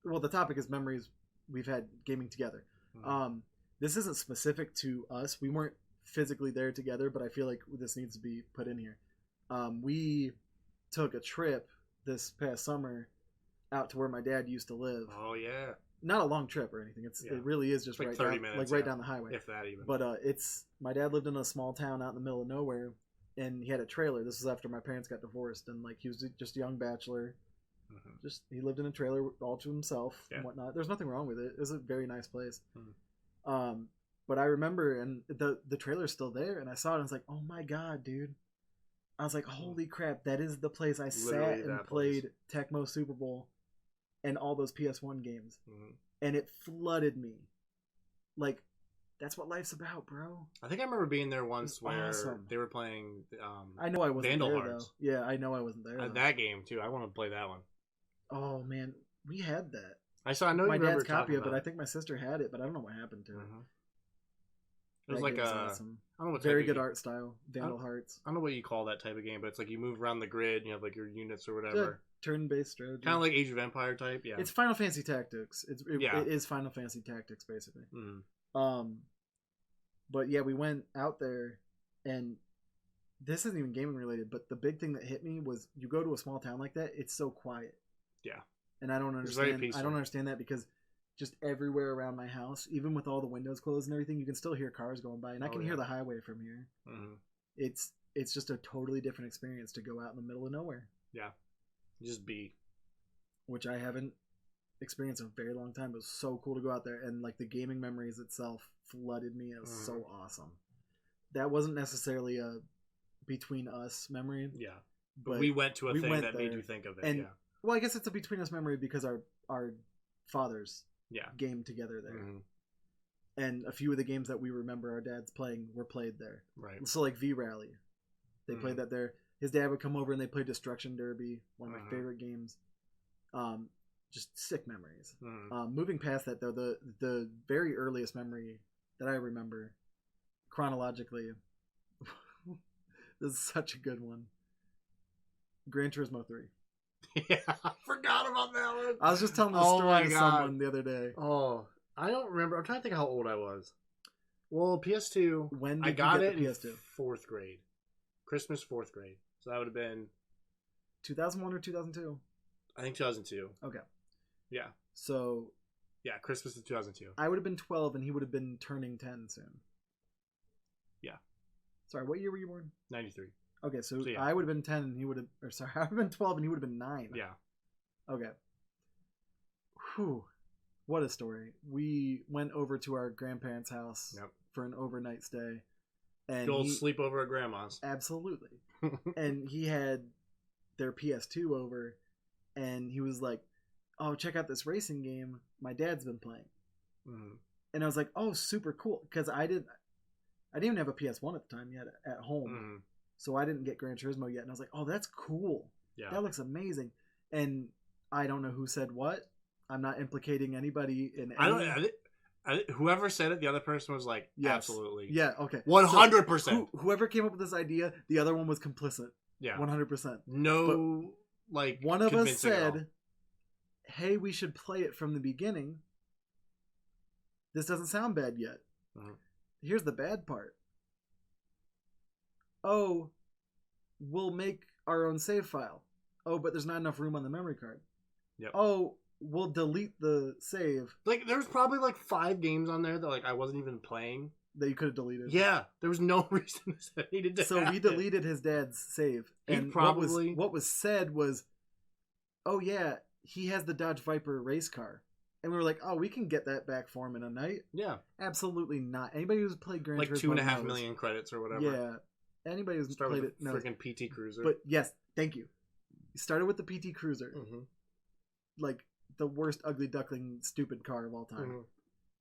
Well, the topic is memories we've had gaming together. Mm-hmm. This isn't specific to us. We weren't physically there together, but I feel like this needs to be put in here. We took a trip this past summer out to where my dad used to live. Oh yeah. Not a long trip or anything. It really is just like right 30 down, minutes, right down the highway. If that even. But my dad lived in a small town out in the middle of nowhere, and he had a trailer. This was after my parents got divorced, and like he was just a young bachelor. Mm-hmm. He lived in a trailer all to himself and whatnot. There's nothing wrong with it. It was a very nice place. Mm-hmm. But I remember, and the trailer's still there, and I saw it, and I was like, oh my god, dude. I was like, holy crap, that is the place I sat and played Tecmo Super Bowl and all those PS1 games. Mm-hmm. And it flooded me. Like, that's what life's about, bro. I think I remember being there once where they were playing I know I wasn't Vandal there, Hearts. Though. Yeah, I know I wasn't there. That game, too. I want to play that one. Oh, man. We had that. I know my dad's copy of it, but I think my sister had it, but I don't know what happened to it. Mm-hmm. It was like awesome. I don't know what very good art style. Vandal Hearts. I don't know what you call that type of game, but it's like you move around the grid and you have like your units or whatever. Turn-based strategy. Kind of like Age of Empire type, yeah. It's Final Fantasy Tactics. It is Final Fantasy Tactics, basically. Mm. But yeah, we went out there, and this isn't even gaming related, but the big thing that hit me was you go to a small town like that, it's so quiet. Yeah. And I don't understand. I don't understand that because just everywhere around my house, even with all the windows closed and everything, you can still hear cars going by, and I can hear the highway from here. Mm-hmm. It's just a totally different experience to go out in the middle of nowhere. Yeah, just be. Which I haven't experienced in a very long time. It was so cool to go out there, and like the gaming memories itself flooded me. It was so awesome. That wasn't necessarily a between us memory. Yeah, but we went to a thing that made you think of it. And, well, I guess it's a between us memory because our fathers game together there. Mm-hmm. And a few of the games that we remember our dads playing were played there. Right. So like V-Rally. They played that there. His dad would come over and they played Destruction Derby, one of my favorite games. Just sick memories. Moving past that though, the very earliest memory that I remember chronologically, this is such a good one. Gran Turismo 3. Yeah, I forgot about that one. I was just telling the story to someone the other day. Oh, I don't remember. I'm trying to think how old I was. Well, PS2. When did I got you it get the PS2? In 4th grade. Christmas 4th grade. So that would have been 2001 or 2002? I think 2002. Okay. Yeah. So. Yeah, Christmas of 2002. I would have been 12 and he would have been turning 10 soon. Yeah. Sorry, what year were you born? 93. Okay, so yeah. I would have been 10 and he would have... Or sorry, I would have been 12 and he would have been 9. Yeah. Okay. Whew. What a story. We went over to our grandparents' house for an overnight stay. And the old sleepover at grandma's. Absolutely. And he had their PS2 over, and he was like, "Oh, check out this racing game my dad's been playing." Mm-hmm. And I was like, "Oh, super cool," because I didn't even have a PS1 at the time yet at home, Mm-hmm. so I didn't get Gran Turismo yet. And I was like, "Oh, that's cool. Yeah. That looks amazing." And I don't know who said what. I'm not implicating anybody in any... Whoever said it, the other person was like, Yes. absolutely. Yeah, okay. 100%. So, whoever came up with this idea, the other one was complicit. Yeah. 100%. No, like, one of us convincing at all. said, "Hey, we should play it from the beginning. This doesn't sound bad yet." Mhm. Here's the bad part. "Oh, we'll make our own save file. Oh, but there's not enough room on the memory card. Yep. Oh, we'll delete the save Like, there was probably like 5 games on there that like I wasn't even playing. that you could have deleted." Yeah, there was no reason that I needed to. So we deleted his dad's save. He And probably... what was said was, "Oh yeah, he has the Dodge Viper race car." And we were like, "Oh, we can get that back for him in a night." Yeah. Absolutely not. Anybody who's played Gran Like Turismo 2.5 knows. million credits or whatever. Yeah. Anybody who's Start played with it a knows. freaking PT Cruiser. But yes, thank you. You started with the PT Cruiser. Mm-hmm. Like the worst ugly duckling stupid car of all time. Mm-hmm.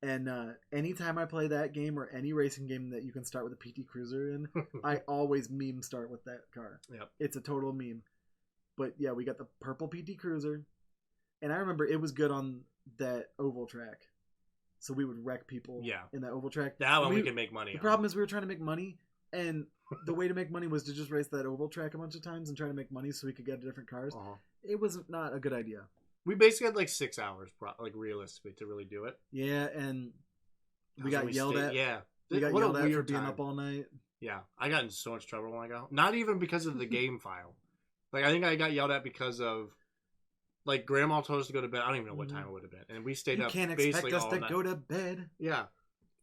And anytime I play that game or any racing game that you can start with a PT Cruiser in, I always meme start with that car. Yep. It's a total meme. But yeah, we got the purple PT Cruiser. And I remember it was good on that oval track. So we would wreck people in that oval track. That one we could make money The on. problem is we were trying to make money, and the way to make money was to just race that oval track a bunch of times and try to make money so we could get different cars. Uh-huh. It was not a good idea. We basically had like 6 hours, like realistically, to really do it. Yeah, and we got yelled at. Yeah. We got What yelled a at for weird being time. up all night. Yeah. I got in so much trouble when I got home. Not even because of the game file. Like, I think I got yelled at because of, like, Grandma told us to go to bed. I don't even know what time it would have been. And we stayed You up can't basically expect us all to night. go to bed. Yeah.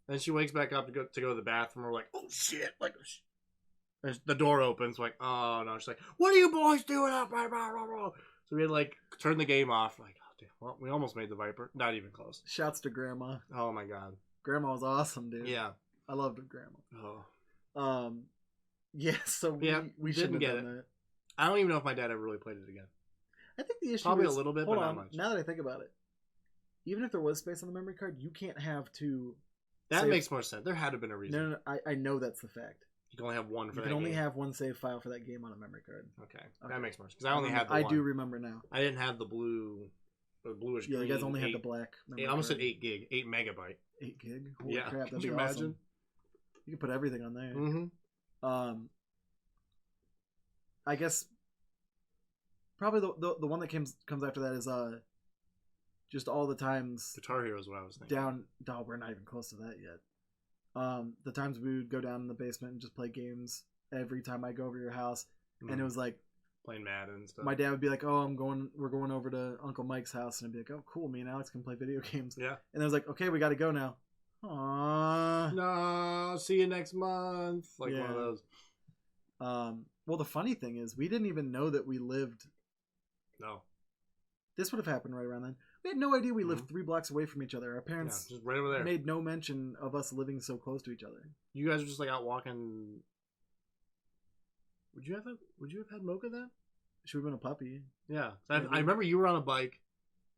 Then she wakes back up to go to the bathroom. We're like, oh, shit. Like, the door opens. Like, oh, no. She's like, what are you boys doing up? So we had, like, turned the game off. Like, oh, damn. Well, we almost made the Viper. Not even close. Shouts to Grandma. Oh, my God. Grandma was awesome, dude. Yeah. I loved her, Grandma. Oh. Yeah, so we shouldn't have done that. I don't even know if my dad ever really played it again. I think the issue Probably is, a little bit, hold but on, not much. now that I think about it, even if there was space on the memory card, you can't have two. That save... makes more sense. There had to have been a reason. No, I know that's the fact. You can only have one for you that can only game. have one save file for that game on a memory card. Okay. That makes more sense. Because I only had the I one. do remember now. I didn't have the blue, or bluish green. Yeah, you guys only had the black. I almost said 8 gig, 8 megabyte. 8 gig? Holy Yeah. crap, that'd Could be you awesome. imagine? You could put everything on there. Mm-hmm. I guess probably the one that comes after that is just all the times Guitar Hero is what I was thinking. down. No, we're not even close to that yet. The times we would go down in the basement and just play games every time I go over to your house, and it was like playing Madden and stuff. my dad would be like, "Oh, we're going over to Uncle Mike's house," and I'd be like, "Oh, cool, me and Alex can play video games." Yeah. And I was like, "Okay, we got to go now." Aww. No, see you next month. Like one of those. Well, the funny thing is, we didn't even know that we lived. No. This would have happened right around then. We had no idea we lived 3 blocks away from each other. Our parents just right over there. made no mention of us living so close to each other. You guys were just like out walking. Would you have had Mocha then? She would have been a puppy. Yeah. I remember you were on a bike,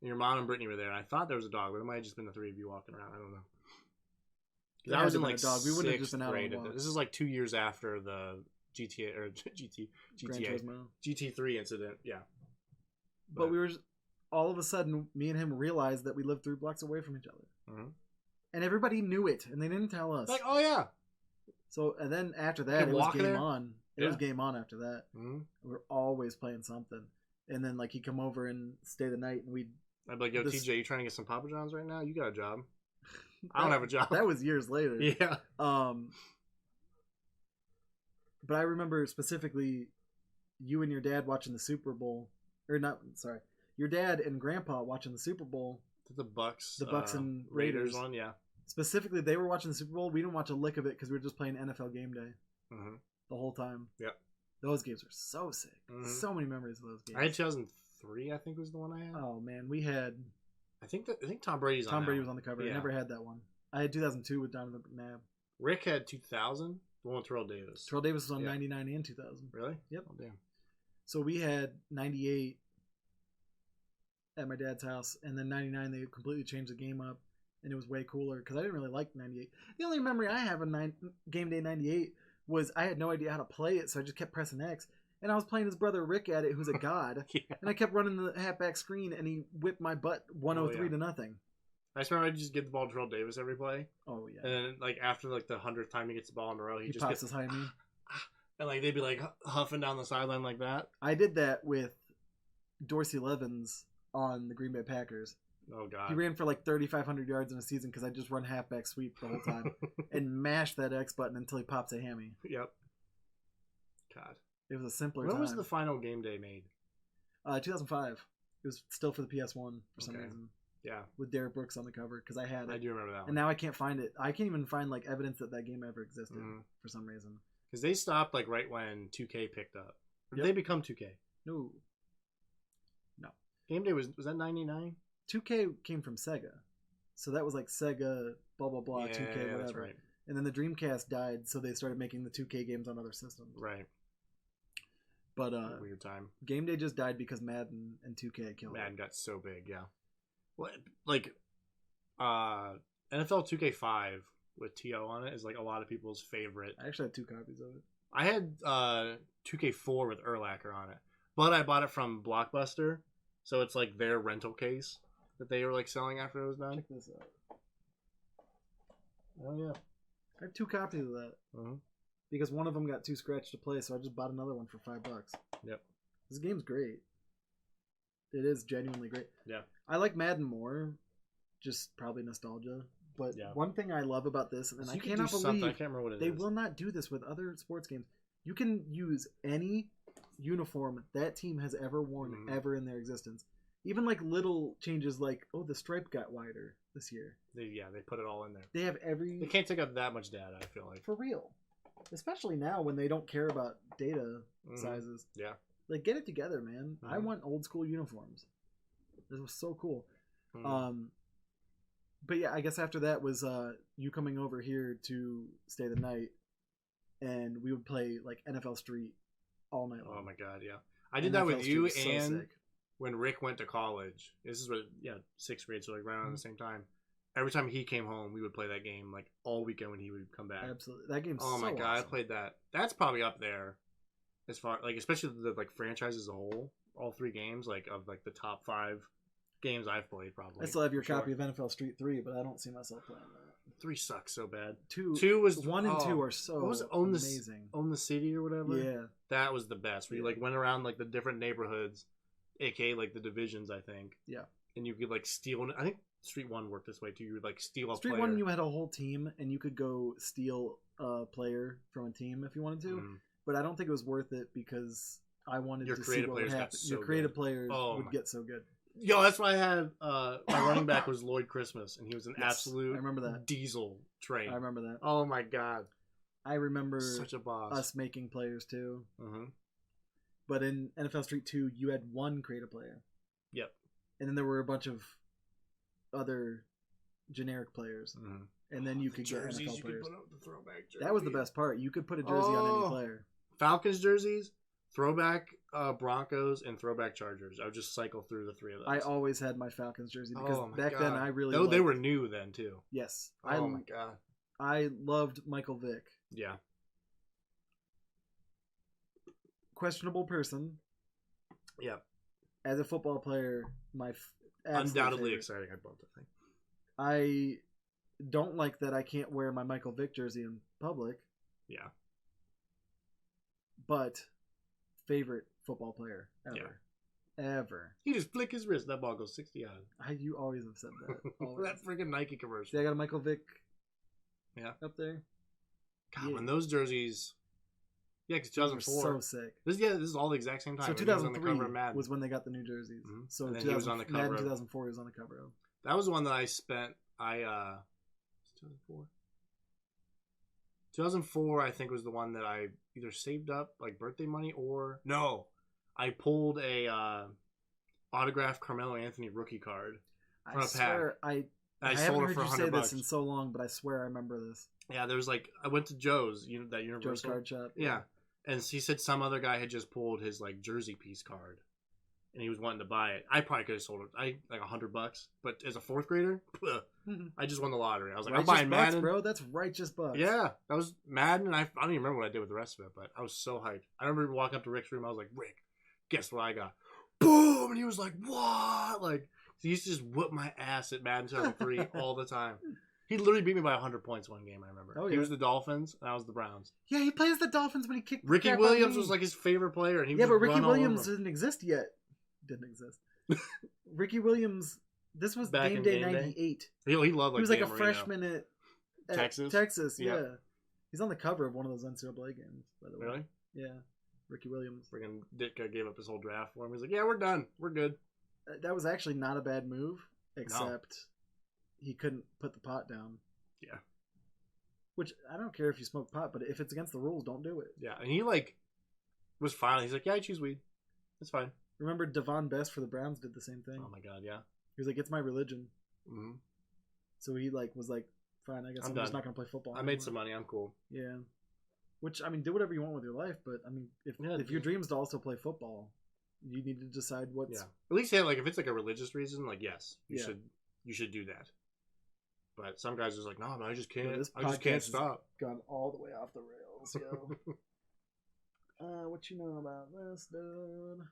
and your mom and Brittany were there, and I thought there was a dog, but it might have just been the 3 of you walking around. I don't know. Because I was in like dog. We wouldn't have just 6th been out on a grade. walk. This is like 2 years after the GTA or GTA GT3 incident. Yeah. But we were all of a sudden, me and him realized that we lived 3 blocks away from each other, and everybody knew it, and they didn't tell us. Like, oh yeah. So and then after that, it was game on. It was game on after that. Mm-hmm. We were always playing something, and then like he'd come over and stay the night, and I'd be like, yo, TJ, you trying to get some Papa John's right now? You got a job. I don't have a job. That was years later. Yeah. But I remember specifically you and your dad watching the Super Bowl, or not? Sorry, your dad and Grandpa watching the Super Bowl. The Bucks and Raiders one, yeah. Specifically, they were watching the Super Bowl. We didn't watch a lick of it because we were just playing NFL Game Day the whole time. Yep. Those games were so sick. So many memories of those games. I had 2003, I think was the one I had. Oh man, we had. I think Tom Brady's on. Tom Brady was on the cover. Yeah. I never had that one. I had 2002 with Donovan McNabb. Rick had 2000. The one with Terrell Davis. Terrell Davis was on 99 and 2000. Really? Yep. Oh, damn. So we had 98 at my dad's house, and then 99 they completely changed the game up, and it was way cooler because I didn't really like 98. The only memory I have of Game Day 98 was I had no idea how to play it, so I just kept pressing X. And I was playing his brother Rick at it, who's a god. Yeah. And I kept running the halfback screen, and he whipped my butt 103 to nothing. I just remember I'd just get the ball to Terrell Davis every play. Oh, yeah. And then, like, after, like, the 100th time he gets the ball in a row, he just pops gets... behind me. And, like, they'd be, like, huffing down the sideline like that. I did that with Dorsey Levens on the Green Bay Packers. Oh, God. He ran for, like, 3,500 yards in a season because I just run halfback sweep the whole time. And mash that X button until he pops a hammy. Yep. God. It was a simpler When time. was the final Game Day made? 2005. It was still for the PS1 for some reason. Yeah. With Derek Brooks on the cover because I had it. I do remember that one. And now I can't find it. I can't even find like evidence that that game ever existed for some reason. Because they stopped like right when 2K picked up. Or did Yep. they become 2K? No. Game Day was that 99? 2K came from Sega. So that was like Sega, blah, blah, blah, 2K, whatever. That's right. And then the Dreamcast died, so they started making the 2K games on other systems. Right. But weird time. Game Day just died because Madden and 2K killed Madden it. got so big, yeah. Well, like NFL 2K5 with TO on it is like a lot of people's favorite. I actually have 2 copies of it. I had 2K4 with Urlacher on it, but I bought it from Blockbuster, so it's like their rental case that they were like selling after it was done. Check this out. Oh yeah, I have 2 copies of that. uh-huh. Because one of them got too scratched to play, so I just bought another one for $5. Yep. This game's great. It is genuinely great. Yeah. I like Madden more, just probably nostalgia. But one thing I love about this, and I cannot believe I can't remember what it they is. will not do this with other sports games. You can use any uniform that team has ever worn ever in their existence. Even like little changes like, oh, the stripe got wider this year. They put it all in there. They have every... They can't take up that much data, I feel like. For real. Especially now when they don't care about data sizes. Yeah. Like, get it together, man. I want old school uniforms. This was so cool. But yeah, I guess after that was you coming over here to stay the night, and we would play like NFL Street all night long. Oh my god, yeah. I did that with you so and sick. when Rick went to college. This is what, 6th grade, so like right around the same time. Every time he came home, we would play that game like all weekend when he would come back. Absolutely, that game's oh so my god, awesome. I played that. That's probably up there as far like especially the like franchise as a whole. All 3 games like of like the top 5 games I've played probably. I still have your copy of NFL Street 3, but I don't see myself playing that. 3 sucks so bad. 2 was 1 and 2 are so what was it, amazing. Own the City or whatever. Yeah, that was the best. Where you like went around like the different neighborhoods, aka like the divisions, I think. Yeah, and you could like steal. I think Street 1 worked this way too. You would like steal a Street player. 1 you had a whole team, and you could go steal a player from a team if you wanted to. But I don't think it was worth it because I wanted to see what would happen. So your creative players would get so good. Yo, that's why I had my running back was Lloyd Christmas, and he was an absolute I remember that. diesel train. I remember that. Oh my god, I remember such a boss. us making players too. But in NFL Street 2, you had 1 creative player. Yep. And then there were a bunch of other generic players. And then you could get NFL players. Could put up the throwback jersey. That was the best part. You could put a jersey on any player. Falcons jerseys, throwback Broncos, and throwback Chargers. I would just cycle through the 3 of those. I always had my Falcons jersey because back then I really they were new then too. Yes. Oh my god. I loved Michael Vick. Yeah. Questionable person. Yep. As a football player, my undoubtedly favorite. exciting. I bumped the thing. I don't like that I can't wear my Michael Vick jersey in public. Yeah. But favorite football player ever. Yeah. Ever. He just flick his wrist. That ball goes 60 yards. You always have said that. That freaking Nike commercial. See, I got a Michael Vick up there. God, when those jerseys... Yeah, because 2004. So sick. This is all the exact same time. So 2003 was when they got the new jerseys. So and then he was on the cover. Madden 2004 he was on the cover of. That was the one that I spent. 2004. 2004, I think, was the one that I either saved up like birthday money or no, I pulled a autographed Carmelo Anthony rookie card from a pack. I I haven't sold it heard for you say $100. this in so long, but I swear I remember this. Yeah, there was like I went to Joe's, that Universal Joe's card shop. Yeah, and he said some other guy had just pulled his like jersey piece card, and he was wanting to buy it. I probably could have sold it. Like $100, but as a fourth grader, I just won the lottery. I was like, I'm buying bucks, Madden, bro. That's righteous bucks. Yeah, that was Madden. And I don't even remember what I did with the rest of it, but I was so hyped. I remember walking up to Rick's room. I was like, Rick, guess what I got? Boom! And he was like, what? Like, he used to just whoop my ass at Madden 2003 all the time. He literally beat me by 100 points one game, I remember. Oh, yeah. He was the Dolphins, and I was the Browns. Yeah, he plays the Dolphins when he kicked Ricky crap Williams out of was like his favorite player. And he yeah, would but Ricky run all Williams over. didn't exist yet. Didn't exist. Ricky Williams, this was Back game in day game day? 98. He loved like He was like a Dan Marino. freshman at Texas? Texas, yeah. Yep. He's on the cover of one of those NCAA games, by the way. Really? Yeah. Ricky Williams. Friggin' Ditka gave up his whole draft for him. He's like, yeah, we're done. We're good. That was actually not a bad move, except he couldn't put the pot down. Yeah. Which, I don't care if you smoke pot, but if it's against the rules, don't do it. Yeah, and he like was fine. He's like, yeah, I choose weed. It's fine. Remember Devon Best for the Browns did the same thing. Oh my god, yeah. He was like, it's my religion. Mm-hmm. So he like was like, fine, I guess I'm just not going to play football I anymore. made some money. I'm cool. Yeah. Which, I mean, do whatever you want with your life, but I mean, if your dream is to also play football, you need to decide what's... Yeah. At least, yeah, like if it's like a religious reason, like yes, you Yeah. should do that. But some guys are just like, no, I just can't. This I just can't podcast stop. has gone all the way off the rails, yo. What you know about this, dude?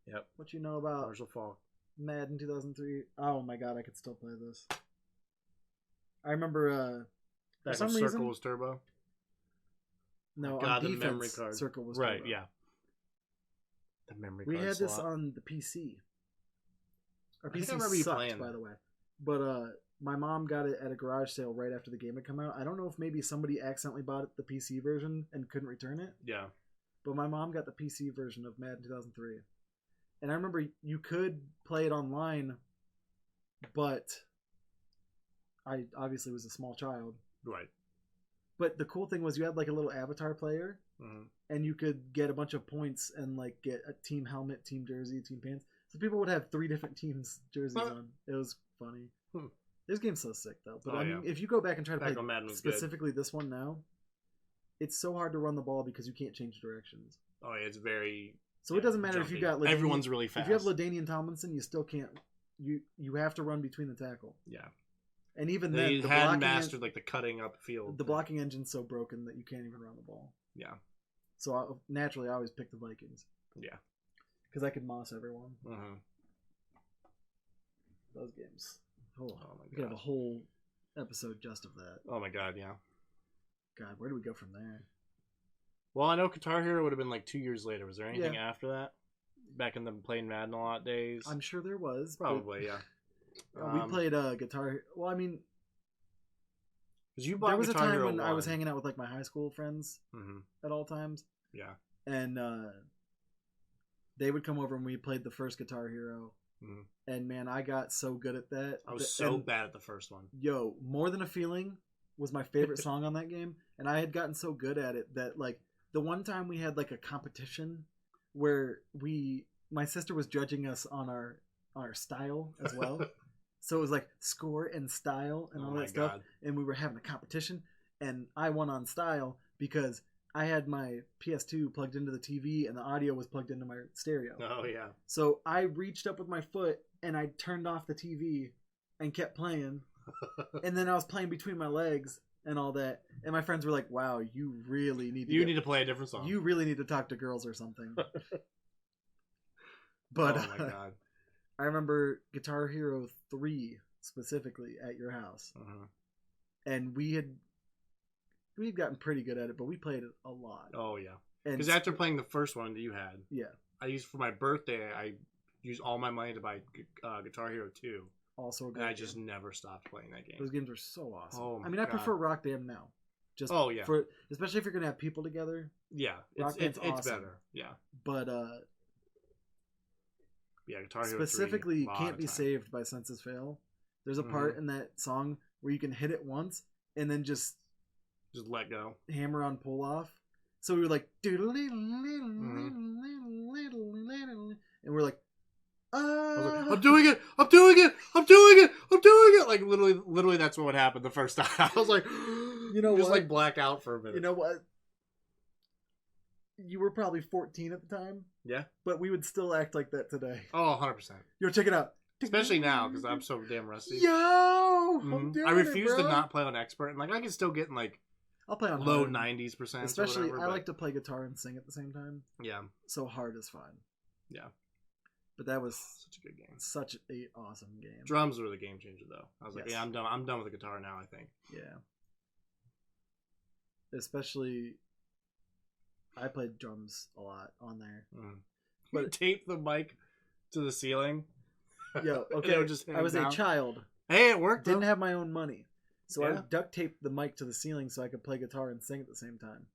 Yep. What you know about Marshall Falk. Madden 2003? Oh my god, I could still play this. I remember, for Back some when Circle reason... was turbo. No, God, on the defense, memory card. Circle was Right, turbo. yeah. The memory We card had this slot. on the PC. Our I think I PC remember you sucked, playing by that. the way. But my mom got it at a garage sale right after the game had come out. I don't know if maybe somebody accidentally bought the PC version and couldn't return it. Yeah. But my mom got the PC version of Madden 2003. And I remember you could play it online, but I obviously was a small child. Right. But the cool thing was you had like a little avatar player, Mm-hmm. and you could get a bunch of points and like get a team helmet, team jersey, team pants. So people would have 3 different teams jerseys on. It was funny. This game's so sick though. But Oh, I mean, yeah. if you go back and try to Back play when Madden was good. specifically this one now, it's so hard to run the ball because you can't change directions. Oh yeah, it's very. So it doesn't matter if jumpy. you got Everyone's really fast. If you have LaDainian Tomlinson, you still can't. You have to run between the tackle. Yeah. And even They then, the hadn't blocking mastered like the cutting up field. the blocking engine's so broken that you can't even run the ball. Yeah. So naturally, I always pick the Vikings Yeah. because I could moss everyone. Mm-hmm. Those games. Oh, my we could have a gosh. whole episode just of that. Oh my god, yeah. God, where do we go from there? Well, I know Guitar Hero would have been like 2 years later. Was there anything after that? Back in the playing Madden a lot days? I'm sure there was. Probably, yeah. We played Guitar. Well, I mean, Because you bought there was Guitar a time Hero when I was 1. hanging out with like my high school friends Mm-hmm. at all times, Yeah. and they would come over and we played the first Guitar Hero. Mhm. And man, I got so good at that. I was so And, bad at the first one. Yo, More Than a Feeling was my favorite song on that game, and I had gotten so good at it that like the one time we had like a competition where my sister was judging us on our style as well. So it was like score and style and all Oh my that stuff, God. and we were having a competition, and I won on style because I had my PS2 plugged into the TV and the audio was plugged into my stereo. Oh yeah. So I reached up with my foot and I turned off the TV and kept playing. And then I was playing between my legs and all that. And my friends were like, "Wow, you really need to You need to play a different song. you really need to talk to girls or something." But oh my god. I remember Guitar Hero 3 specifically at your house. Uh-huh. And we'd gotten pretty good at it, but we played it a lot. Oh yeah. And Because after playing the first one that you had, yeah, I used for my birthday. I used all my money to buy Guitar Hero 2, also a good and I game. just never stopped playing that game. Those games are so awesome. Oh my I mean, I God. prefer Rock Band now. Just Oh, yeah. especially if you're gonna have people together. Yeah, Rock it's Band's awesome. better. Yeah, But yeah. Guitar Hero 3, specifically, lot Can't of Be time. Saved by Senses Fail. There's a part in that song where you can hit it once and then just Just let go. hammer on pull off. So we were like, and we're like, I was like, I'm doing it! I'm doing it! I'm doing it! I'm I'm doing it. Like literally, that's what happened the first time. I was like, you know, just what? like black out for a minute. You know what? You were probably 14 at the time. Yeah. But we would still act like that today. Oh, 100%. Yo, check it out. Especially now, because I'm so damn rusty. Yo! I refuse to not play on expert. And like, I can still get in like I'll play on low hard. 90s%. Especially, whatever, I like to play guitar and sing at the same time. Yeah. So hard is fine. Yeah. But that was such a good game. Such an awesome game. Drums were the game changer, though. I was like, yes. yeah, I'm done. I'm done with the guitar now, I think. Yeah. Especially, I played drums a lot on there. But you tape the mic to the ceiling. Yeah, okay. I was a child. Hey, it worked. Didn't have my own money. So I duct taped the mic to the ceiling so I could play guitar and sing at the same time.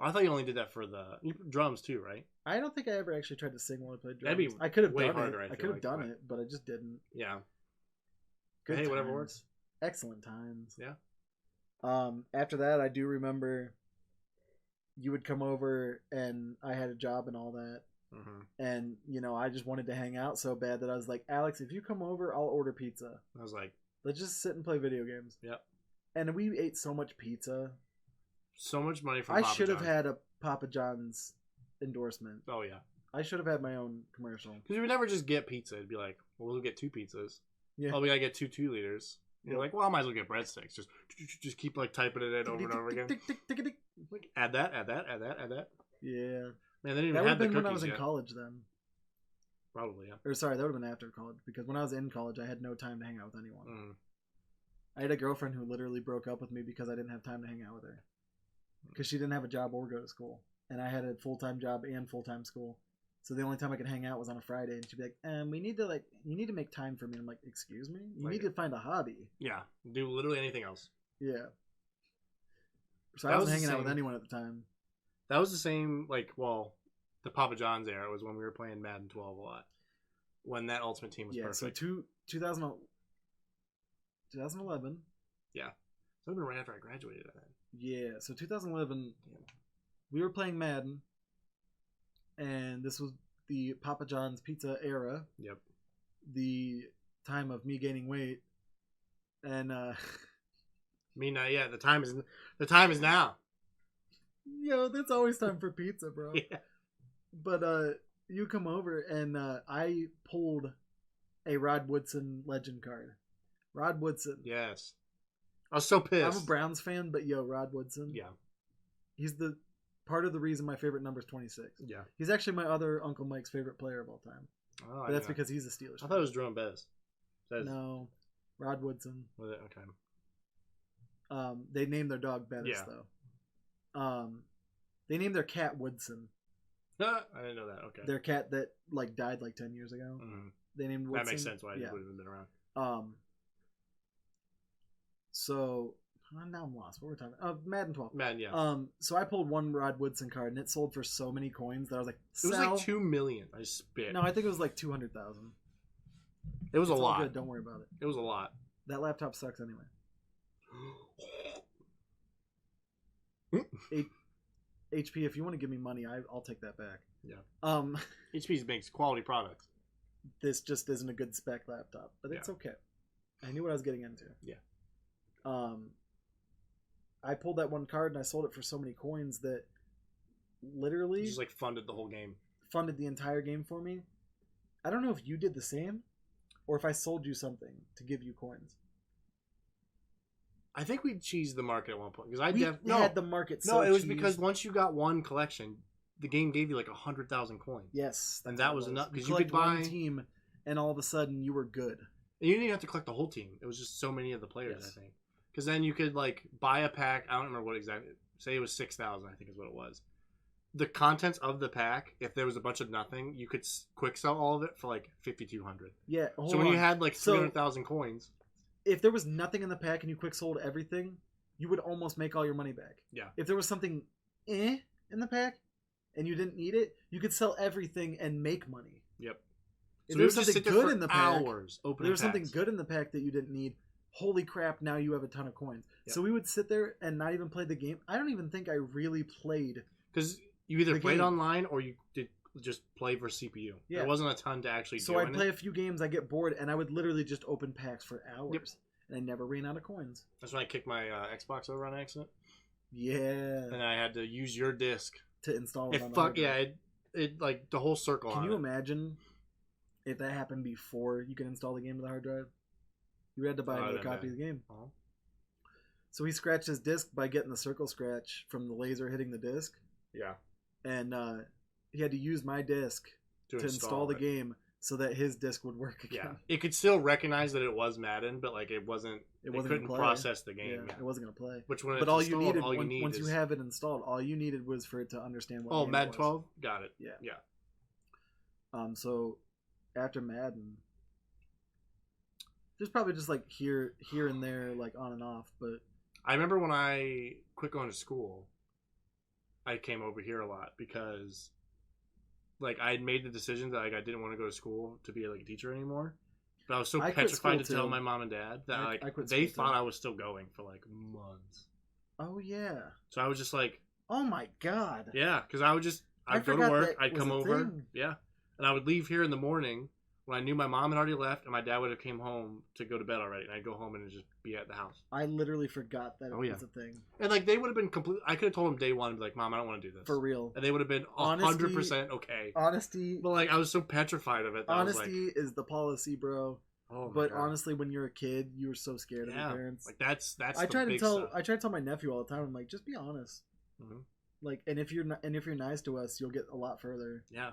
I thought you only did that for the drums too, right? I don't think I ever actually tried to sing while I played drums. That'd be I could have way done harder, it. I could have done it, but I just didn't. Yeah. Good hey, times. whatever works. Excellent times. Yeah. After that, I do remember you would come over and I had a job and all that. Mm-hmm. And, you know, I just wanted to hang out so bad that I was like, Alex, if you come over, I'll order pizza. I was like, let's just sit and play video games. Yep. And we ate so much pizza. So much money from I Papa should have John's. had a Papa John's endorsement. Oh, yeah. I should have had my own commercial. Because you would never just get pizza. It'd be like, well, we'll get 2 pizzas. Yeah. Oh, we gotta get 2 liters. You're like, well, I might as well get breadsticks. Just keep like typing it in over and over again. Like, add that. Yeah. Man, they didn't even that would have have the been when I cookies was in yet. college then. Probably, yeah. Or sorry, that would have been after college because when I was in college, I had no time to hang out with anyone. Mm. I had a girlfriend who literally broke up with me because I didn't have time to hang out with her. Because she didn't have a job or go to school. And I had a full-time job and full-time school. So the only time I could hang out was on a Friday. And she'd be like, you need to make time for me. I'm like, excuse me? You need to find a hobby. Yeah. Do literally anything else. Yeah. So I wasn't hanging out with anyone at the time. That was the same, the Papa John's era was when we were playing Madden 12 a lot. When that Ultimate Team was perfect. So 2011. Yeah. That would have been right after I graduated, I think. Yeah, so 2011, we were playing Madden, and this was the Papa John's pizza era. Yep. The time of me gaining weight, and me not yet. The time is now. Yo, there's always time for pizza, bro. Yeah. But you come over, and I pulled a Rod Woodson legend card. Rod Woodson. Yes. I was so pissed. I'm a Browns fan, but Rod Woodson. Yeah. He's the part of the reason my favorite number is 26. Yeah. He's actually my other Uncle Mike's favorite player of all time. Oh, but that's because he's a Steelers fan. I thought it was Jerome Bettis. No. Rod Woodson. Was it? Okay. They named their dog Bettis, though. They named their cat Woodson. I didn't know that. Okay. Their cat that died 10 years ago. Mm-hmm. They named Woodson. That makes sense why he wouldn't have been around. So now I'm lost. What were we talking about? Madden 12. Madden, yeah. So I pulled one Rod Woodson card and it sold for so many coins that I was like, It was like 2 million. I spit. No, I think it was like 200,000. It was a lot. Good. Don't worry about it. It was a lot. That laptop sucks anyway. HP, if you want to give me money, I'll take that back. Yeah. HP makes quality products. This just isn't a good spec laptop, but it's okay. I knew what I was getting into. Yeah. I pulled that one card and I sold it for so many coins that literally just funded the whole game. Funded the entire game for me. I don't know if you did the same or if I sold you something to give you coins. I think we cheesed the market at one point because we had the market. No, it was because once you got one collection, the game gave you 100,000 coins. Yes, and that was enough because you could buy one team, and all of a sudden you were good. And you didn't have to collect the whole team. It was just so many of the players. Yes. I think because then you could buy a pack. I don't remember what exactly. Say it was 6,000. I think is what it was. The contents of the pack, if there was a bunch of nothing, you could quick sell all of it for 5,200. Yeah. So when you had 300,000 coins. If there was nothing in the pack and you quick sold everything, you would almost make all your money back. Yeah. If there was something in the pack and you didn't need it, you could sell everything and make money. Yep. If there was something good in the pack, something good in the pack that you didn't need, holy crap, now you have a ton of coins. Yep. So we would sit there and not even play the game. I don't even think I really played. Because you either played online or you did just play for CPU. Yeah. There wasn't a ton to actually do. So I'd play a few games, I get bored, and I would literally just open packs for hours. Yep. And I never ran out of coins. That's when I kicked my Xbox over on accident. Yeah. And I had to use your disc to install it. It like the whole circle. Can you imagine if that happened before you could install the game to the hard drive? You had to buy another copy of the game. Uh-huh. So he scratched his disc by getting the circle scratch from the laser hitting the disc. Yeah. And he had to use my disc to install the game so that his disc would work again. Yeah. It could still recognize that it was Madden, but like it couldn't process the game. Yeah, it wasn't going to play. Which when but all you needed, once you have it installed, all you needed was for it to understand what. Oh, Madden 12? Got it. Yeah. Yeah. So after Madden, there's probably just like here and there, like on and off, but I remember when I quit going to school, I came over here a lot because like I had made the decision that like I didn't want to go to school to be like a teacher anymore. But I was so petrified to tell my mom and dad that they thought I was still going for like months. Oh yeah. So I was just like, oh my god. Yeah, because I'd go to work, I'd come over, yeah, and I would leave here in the morning when I knew my mom had already left and my dad would have came home to go to bed already, and I'd go home and just be at the house. I literally forgot that it was a thing. And like they would have been complete. I could have told them day one, like, Mom, I don't want to do this for real, and they would have been 100% okay. Honesty, but like I was so petrified of it. That honesty is the policy, bro. Oh, but God. Honestly, when you're a kid, you were so scared of your parents. Like that's. I try to tell my nephew all the time. I'm like, just be honest. Mm-hmm. Like, and if you're nice to us, you'll get a lot further. Yeah.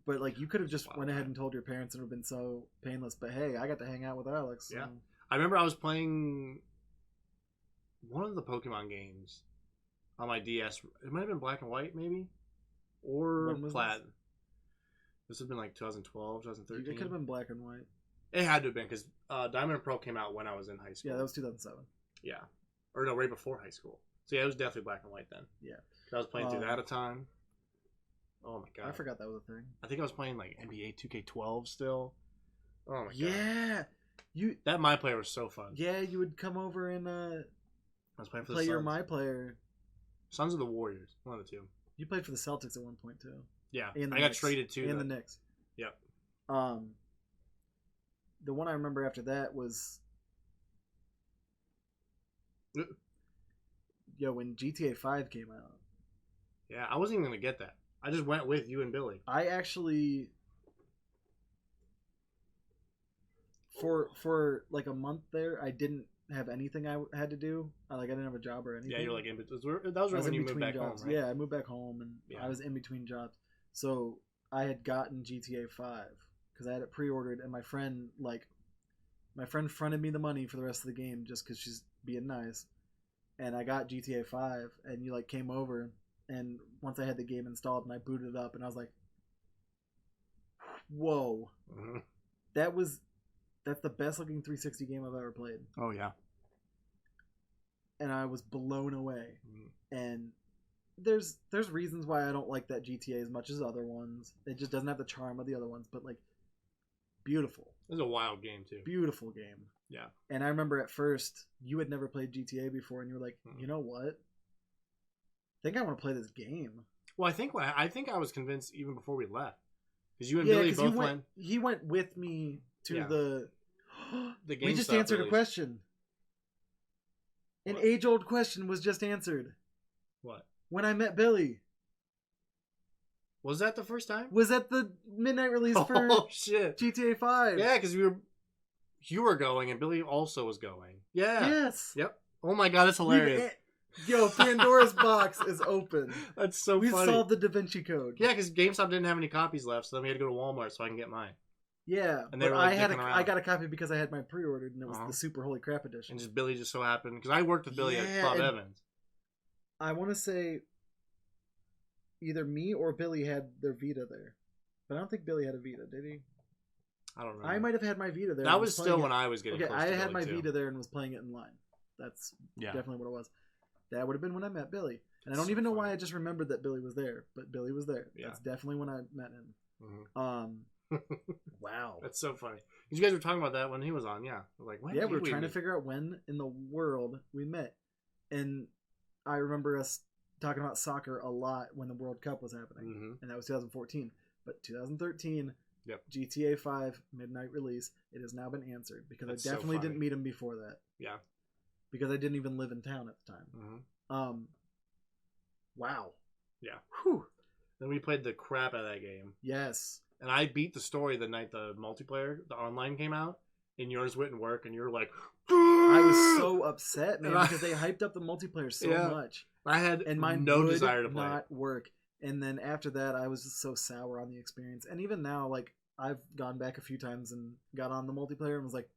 But like, you could have just went ahead and told your parents, and it would have been so painless. But hey, I got to hang out with Alex. So. Yeah. I remember I was playing one of the Pokemon games on my DS. It might have been Black and White, maybe, or Platinum. This would have been like 2012, 2013. It could have been Black and White. It had to have been because Diamond and Pearl came out when I was in high school. Yeah, that was 2007. Yeah, or no, right before high school. So yeah, it was definitely Black and White then. Yeah, I was playing through that a time. Oh my God, I forgot that was a thing. I think I was playing like NBA 2K12 still. Oh my God. Yeah, that My Player was so fun. Yeah, you would come over and I was playing for play your My Player. Sons of the Warriors, one of the two. You played for the Celtics at one point too. Yeah, I got traded too. And the Knicks. Yep. The one I remember after that was when GTA 5 came out. Yeah, I wasn't even gonna get that. I just went with you and Billy. I actually for like a month there, I didn't have anything I had to do. I didn't have a job or anything. Yeah, you're like in between. That was right when you moved back home, right? Yeah, I moved back home and I was in between jobs. So I had gotten GTA 5 because I had it pre-ordered, and my friend fronted me the money for the rest of the game just because she's being nice, and I got GTA 5, and you came over, and once I had the game installed and I booted it up, and I was like, whoa, mm-hmm. That's the best looking 360 game I've ever played. Oh yeah, and I was blown away. And there's reasons why I don't like that GTA as much as other ones. It just doesn't have the charm of the other ones, but beautiful. It was a wild game too. Beautiful game. Yeah. And I remember at first you had never played GTA before, and you were like, you know what? I think I want to play this game. Well, I think I was convinced even before we left, because you and Billy both went. He went with me to the game. We just answered a question. An age-old question was just answered. What? When I met Billy. Was that the first time? Was that the midnight release for GTA 5? Yeah, because you were going and Billy also was going. Yeah. Yes. Yep. Oh my God, it's hilarious. Yo, Pandora's box is open. That's so funny. We solved the Da Vinci Code. Yeah, because GameStop didn't have any copies left, so then we had to go to Walmart so I can get mine. Yeah, and but I got a copy because I had mine pre-ordered, and it was the Super Holy Crap edition. And just Billy just so happened, because I worked with Billy at Bob Evans. I want to say either me or Billy had their Vita there, but I don't think Billy had a Vita, did he? I don't know. I might have had my Vita there. That was still when I was getting close to I had Billy my Vita there and was playing it in line. That's definitely what it was. That would have been when I met Billy. And I don't even know why I just remembered that Billy was there, but Billy was there. Yeah. That's definitely when I met him. Mm-hmm. Wow. That's so funny. You guys were talking about that when he was on, yeah. When we were trying to figure out when in the world we met. And I remember us talking about soccer a lot when the World Cup was happening, and that was 2014. But 2013, GTA 5 midnight release, it has now been answered because I definitely didn't meet him before that. Yeah, because I didn't even live in town at the time. Wow. Yeah. Whew. Then we played the crap out of that game. Yes. And I beat the story the night the multiplayer, the online came out, and yours wouldn't work, and you were like, I was so upset, man, because they hyped up the multiplayer so much. I had and mine no desire to play. Not work. And then after that, I was just so sour on the experience. And even now, like, I've gone back a few times and got on the multiplayer and was like,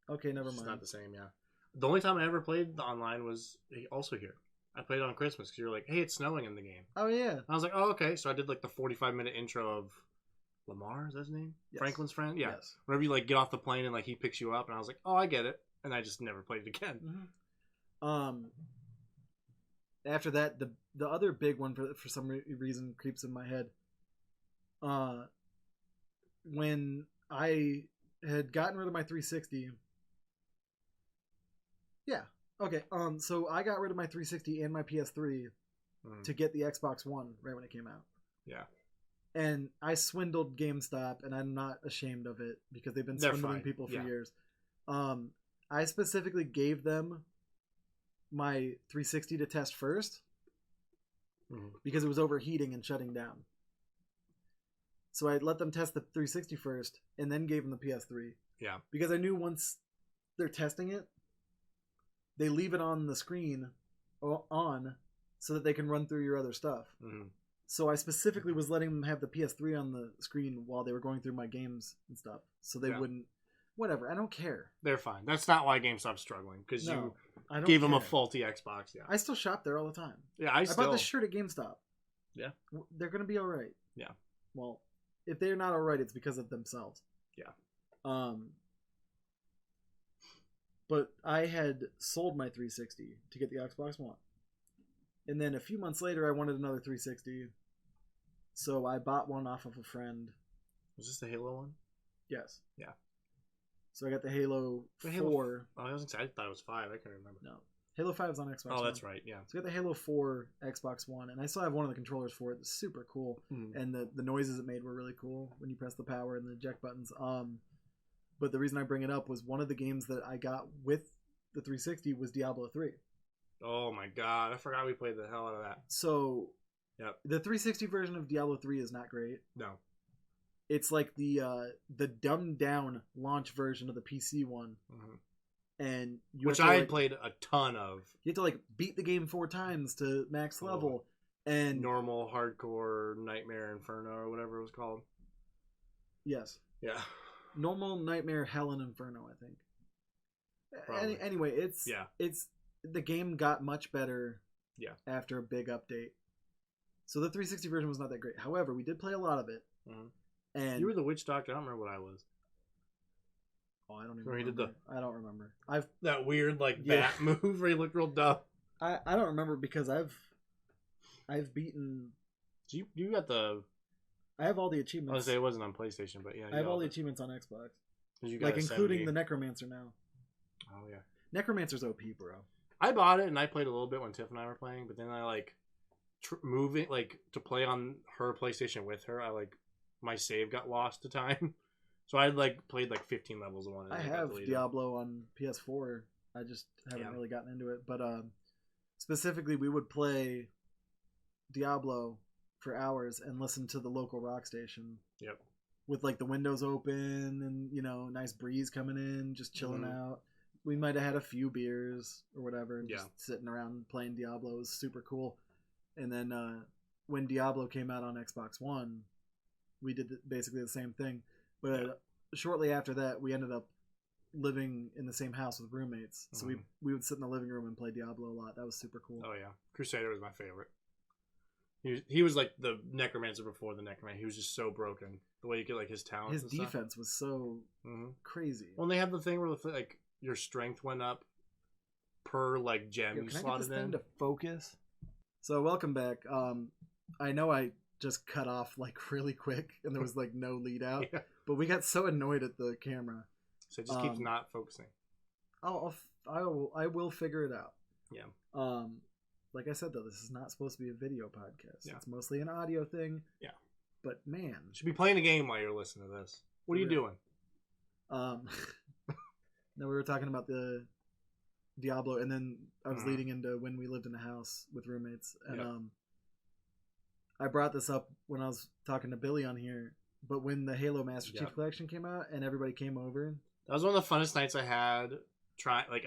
okay, never mind. It's not the same, yeah. The only time I ever played the online was also here. I played it on Christmas because you were like, hey, it's snowing in the game. Oh, yeah. And I was like, oh, okay. So I did like the 45-minute intro of Lamar, is that his name? Yes. Franklin's friend? Yeah. Yes. Whenever you like get off the plane and like he picks you up, and I was like, oh, I get it. And I just never played it again. After that, the other big one for some reason creeps in my head. When I had gotten rid of my 360. Yeah. Okay. So I got rid of my 360 and my PS3 to get the Xbox One right when it came out. Yeah. And I swindled GameStop, and I'm not ashamed of it because they've been swindling people for years. I specifically gave them my 360 to test first because it was overheating and shutting down. So I let them test the 360 first and then gave them the PS3. Yeah. Because I knew once they're testing it, they leave it on the screen on so that they can run through your other stuff. So I specifically was letting them have the PS3 on the screen while they were going through my games and stuff. So they wouldn't... Whatever, I don't care. They're fine. That's not why GameStop's struggling, because you gave them a faulty Xbox. Yeah, I still shop there all the time. Yeah, I bought this shirt at GameStop. Yeah. They're going to be all right. Yeah. Well, if they're not all right, it's because of themselves. Yeah. But I had sold my 360 to get the Xbox One. And then a few months later, I wanted another 360. So I bought one off of a friend. Was this the Halo one? Yes. Yeah. So I got the Halo 4. I was excited. I thought it was 5. I couldn't remember. No. Halo 5 is on Xbox One. Oh, that's right. Yeah. So I got the Halo 4 Xbox One, and I still have one of the controllers for it. It's super cool. And the noises it made were really cool when you press the power and the eject buttons. But the reason I bring it up was one of the games that I got with the 360 was Diablo 3. Oh my god, I forgot we played the hell out of that. So the 360 version of Diablo 3 is not great. No. It's like the dumbed down launch version of the PC one. And which I had played a ton of. You have to like beat the game 4 times to max level. And normal, hardcore, Nightmare, Inferno, or whatever it was called. Yes. Yeah. Normal, Nightmare, Hell, and Inferno, I think. Anyway, it's the game got much better after a big update. So the 360 version was not that great. However, we did play a lot of it. And you were the witch doctor. I don't remember what I was. Oh, I don't even remember. I don't remember. I've that weird bat move where you looked real dumb. I don't remember because I've beaten. You got the. I have all the achievements. I was gonna say it wasn't on PlayStation, but yeah. I have all the achievements on Xbox. You got including the Necromancer now. Oh yeah. Necromancer's OP, bro. I bought it and I played a little bit when Tiff and I were playing, but then I moving to play on her PlayStation with her. My save got lost to time, so I played 15 levels of one. I have Diablo on PS4. I just haven't really gotten into it, but specifically we would play Diablo for hours and listen to the local rock station. Yep. With the windows open and nice breeze coming in, just chilling out. We might have had a few beers or whatever, and just sitting around playing Diablo. It was super cool. And then when Diablo came out on Xbox One, we did basically the same thing. But shortly after that, we ended up living in the same house with roommates. So we would sit in the living room and play Diablo a lot. That was super cool. Oh yeah, Crusader was my favorite. He was like the Necromancer before the Necromancer. He was just so broken. The way you get his talents. His defense was so crazy. Well, they have the thing where your strength went up per gem you slotted in. To focus. So welcome back. I know I just cut off really quick and there was no lead out, but we got so annoyed at the camera. So it just keeps not focusing. I will figure it out. Yeah. like I said though, this is not supposed to be a video podcast. Yeah. It's mostly an audio thing. Yeah. But man, you should be playing a game while you're listening to this. What are you doing? No, we were talking about the Diablo, and then I was leading into when we lived in a house with roommates, and I brought this up when I was talking to Billy on here. But when the Halo Master Chief Collection came out, and everybody came over, that was one of the funnest nights I had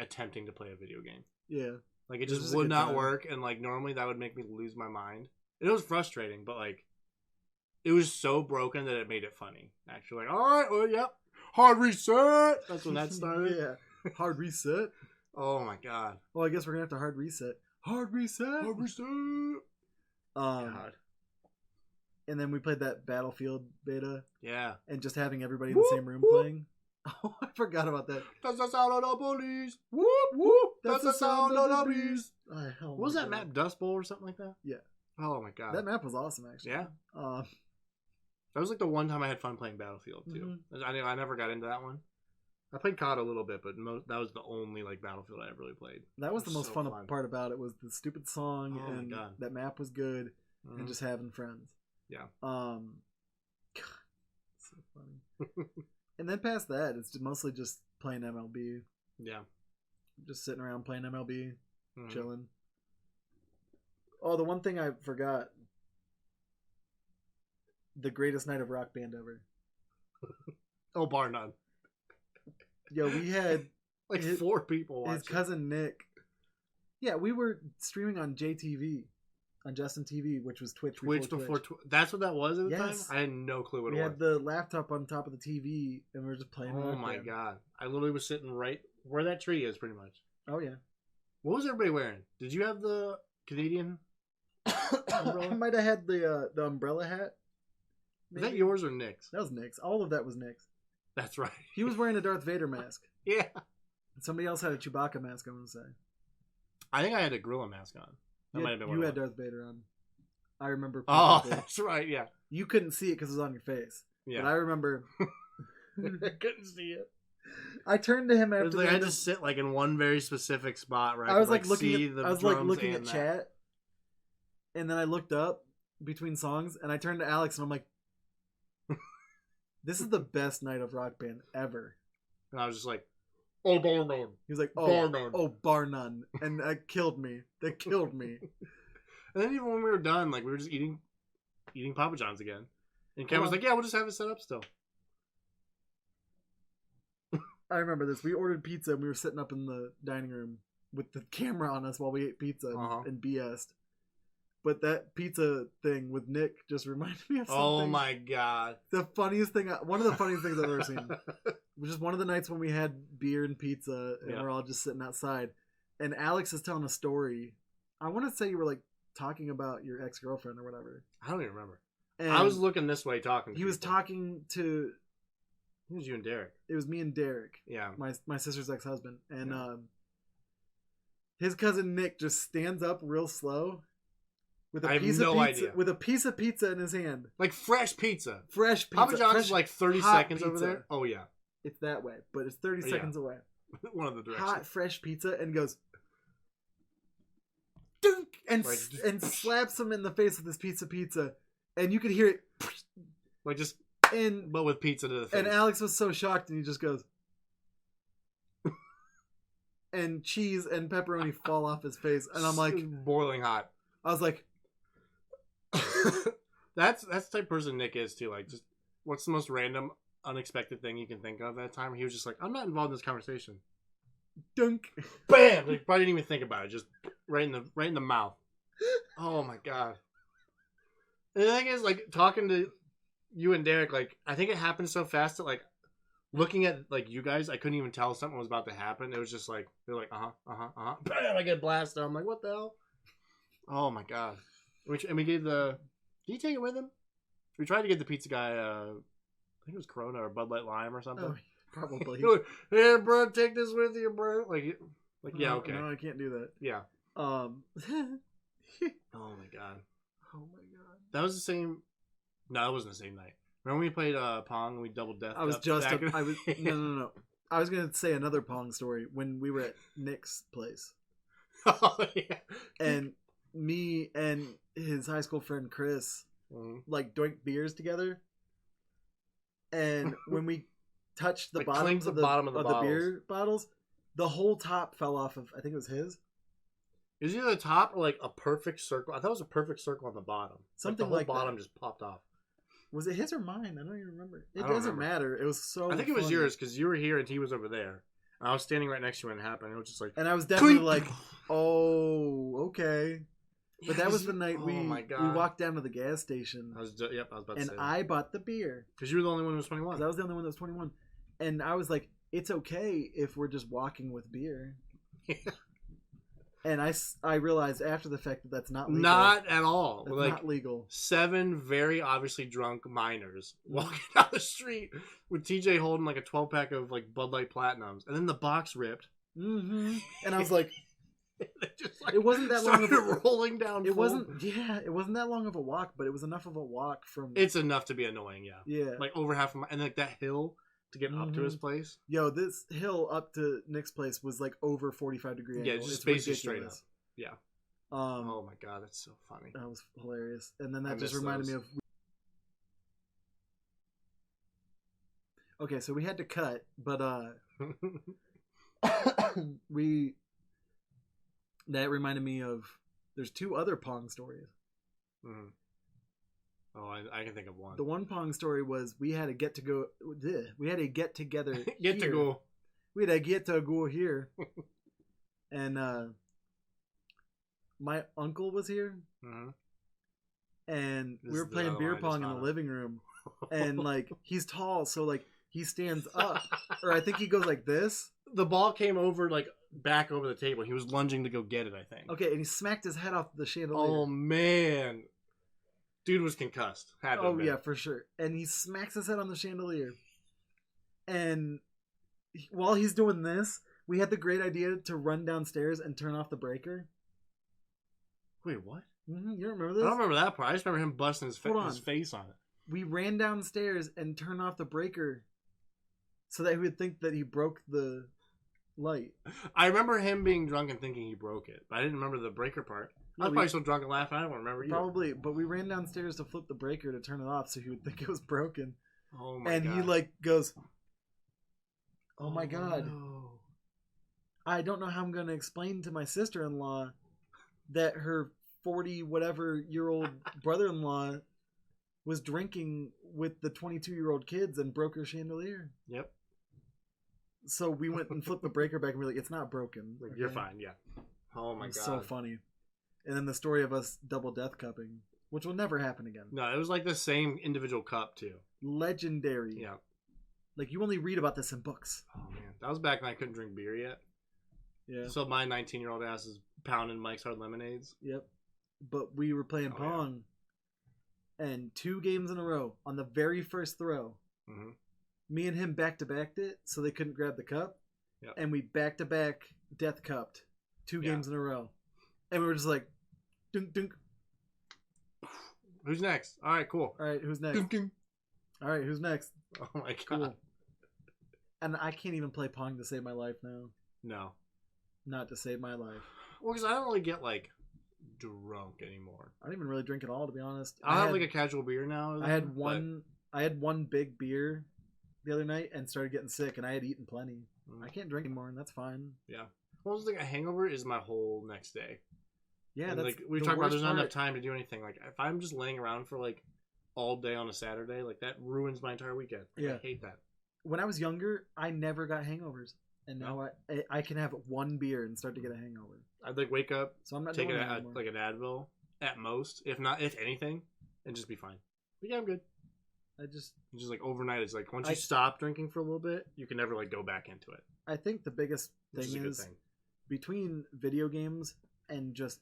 attempting to play a video game. Yeah, like it just would not work, and like normally that would make me lose my mind. It was frustrating, but like it was so broken that it made it funny. Actually, like, all right, well, yep, hard reset. That's when that started. Yeah, hard reset. Oh my god. Well, I guess we're gonna have to hard reset. Hard reset. Hard reset. God. And then we played that Battlefield beta. Yeah. And just having everybody in the same room playing. Oh, I forgot about that. That's the sound of the police. Whoop whoop. That's the sound of the police. What was that map? Dust Bowl or something like that? Yeah. Oh my god. That map was awesome, actually. Yeah. That was like the one time I had fun playing Battlefield too. Mm-hmm. I never got into that one. I played COD a little bit, but that was the only like Battlefield I ever really played. That was the most fun part about it, was the stupid song, and that map was good, and just having friends. Yeah. God, so funny. And then past that, it's mostly just playing MLB. Yeah. Just sitting around playing MLB, chilling. Oh, the one thing I forgot. The greatest night of Rock Band ever. Oh, bar none. Yo, we had like 4 people watching. His cousin Nick. Yeah, we were streaming on JTV, on Justin TV, which was Twitch before Twitch. That's what that was at the time? I had no clue what it was. We had the laptop on top of the TV, and we were just playing. Oh my god. I literally was sitting right where that tree is, pretty much. Oh, yeah. What was everybody wearing? Did you have the Canadian umbrella? I might have had the umbrella hat. Maybe. Is that yours or Nick's? That was Nick's. All of that was Nick's. That's right. He was wearing a Darth Vader mask. Yeah. And somebody else had a Chewbacca mask, I want to say. I think I had a gorilla mask on. That might have been you had Darth Vader on. I remember. Oh, that's right, yeah. You couldn't see it because it was on your face. Yeah. But I remember. I couldn't see it. I turned to him after. I had to sit like in one very specific spot, right? I was like looking at chat, and then I looked up between songs, and I turned to Alex, and I'm like, "This is the best night of Rock Band ever." And I was just like, "Oh, bar none." He was like, "Oh, bar none," and that killed me. That killed me. And then even when we were done, like we were just eating Papa John's again, and Ken was like, "Yeah, we'll just have it set up still." I remember this. We ordered pizza, and we were sitting up in the dining room with the camera on us while we ate pizza and BS'd. But that pizza thing with Nick just reminded me of something. Oh my god! The funniest thing, one of the funniest things I've ever seen, was just one of the nights when we had beer and pizza, and we're all just sitting outside, and Alex is telling a story. I want to say you were like talking about your ex-girlfriend or whatever. I don't even remember. And I was looking this way talking. He was talking to. It was you and Derek. It was me and Derek. Yeah. My sister's ex-husband. And his cousin Nick just stands up real slow with a piece of pizza with a piece of pizza in his hand. Like fresh pizza. Fresh pizza. Papa John's is like 30 seconds over there. Oh yeah. It's that way, but it's 30 seconds away. One of the directions. Hot fresh pizza, and goes dunk, and slaps him in the face with this piece of pizza, and you could hear it like just but with pizza to the face. And Alex was so shocked, and he just goes, and cheese and pepperoni fall off his face, and I'm like, boiling hot. I was like, that's the type of person Nick is too. Like, just what's the most random, unexpected thing you can think of at that time? He was just like, I'm not involved in this conversation. Dunk, bam! Like, probably didn't even think about it. Just right in the mouth. Oh my god! And the thing is, like, talking to you and Derek, like, I think it happened so fast that, like, looking at, like, you guys, I couldn't even tell something was about to happen. It was just like, they're like, bam, I get blasted. I'm like, what the hell? Oh my god. And we gave did he take it with him? We tried to get the pizza guy, I think it was Corona or Bud Light Lime or something. Oh, probably. Hey, bro, take this with you, bro. Like, yeah, okay. No, I can't do that. Yeah. Oh my god. Oh my god. That was the same. No, it wasn't the same night. Remember when we played Pong and we double death? No. I was gonna say another Pong story when we were at Nick's place. Oh yeah. And me and his high school friend Chris like drank beers together, and when we touched the like bottoms of the beer bottles, the whole top fell off of. I think it was his. Is either the top or like a perfect circle? I thought it was a perfect circle on the bottom. Something like the whole like bottom that. just popped off. Was it his or mine? I don't even remember. It doesn't matter. It was so. I think it was yours because you were here and he was over there. And I was standing right next to you when it happened. It was just like, and I was definitely like, "Oh, okay." But that was the night we walked down to the gas station. I was about to say. And I bought the beer because you were the only one who was 21. Because I was the only one that was 21, and I was like, "It's okay if we're just walking with beer." And I realized after the fact that that's not legal. Not at all. That's like, not legal. 7 very obviously drunk minors walking down the street with TJ holding like a 12-pack of like Bud Light Platinums, and then the box ripped. Mm-hmm. And I was like, just, like, it wasn't that long of a rolling down. It wasn't. Yeah, it wasn't that long of a walk, but it was enough of a walk from. It's enough to be annoying. Yeah. Yeah. Like over half of my, and like that hill to get up to his place. Yo, this hill up to Nick's place was like over 45-degree angle. Yeah, just basically straight up. Yeah. Oh my god, that's so funny. That was hilarious. And then that just reminded me of. Okay, so we had to cut, but that reminded me of. There's 2 other Pong stories. Mm-hmm. Oh, I can think of one. The one Pong story was we had a get together. We had a get together. We had a get to go here, and my uncle was here, and we were playing beer pong in the living room, and like he's tall, so like he stands up, or I think he goes like this. The ball came over like back over the table. He was lunging to go get it, I think. Okay, and he smacked his head off the chandelier. Oh man. Dude was concussed. Yeah, for sure. And he smacks his head on the chandelier. And while he's doing this, we had the great idea to run downstairs and turn off the breaker. Wait, what? Mm-hmm. You don't remember this? I don't remember that part. I just remember him busting his face on it. We ran downstairs and turned off the breaker so that he would think that he broke the light. I remember him being drunk and thinking he broke it, but I didn't remember the breaker part. I was probably so drunk and laughing, I don't remember you. Probably, but we ran downstairs to flip the breaker to turn it off so he would think it was broken. Oh my god. And he like goes, oh my god. No. I don't know how I'm going to explain to my sister-in-law that her 40-whatever-year-old brother-in-law was drinking with the 22-year-old kids and broke her chandelier. Yep. So we went and flipped the breaker back and we were like, it's not broken. Like, okay? You're fine, yeah. Oh my god. So funny. And then the story of us double death cupping, which will never happen again. No, it was like the same individual cup too. Legendary. Yeah. Like you only read about this in books. Oh man, that was back when I couldn't drink beer yet. Yeah. So my 19-year-old ass is pounding Mike's Hard Lemonades. Yep. But we were playing Pong, and 2 games in a row on the very first throw. Mm-hmm. Me and him back-to-backed it, so they couldn't grab the cup. Yep. And we back-to-back death cupped 2 games in a row. And we were just like, dunk, dunk. Who's next? All right, cool. All right, who's next? Dunk, dunk. All right, who's next? Oh my god. Cool. And I can't even play Pong to save my life now. No. Not to save my life. Well, because I don't really get, like, drunk anymore. I don't even really drink at all, to be honest. I have, like, a casual beer now. I had one big beer the other night and started getting sick, and I had eaten plenty. I can't drink anymore, and that's fine. Yeah. Well, the thing, a hangover is my whole next day. Yeah, and that's like we talked about. There's not enough time to do anything. Like if I'm just laying around for like all day on a Saturday, like that ruins my entire weekend. Like, I hate that. When I was younger, I never got hangovers, and now I can have one beer and start to get a hangover. I'd like wake up, so I'm not take like an Advil at most, if anything, and just be fine. But yeah, I'm good. Just like overnight, it's like once you stop drinking for a little bit, you can never like go back into it. I think the biggest thing is between video games and just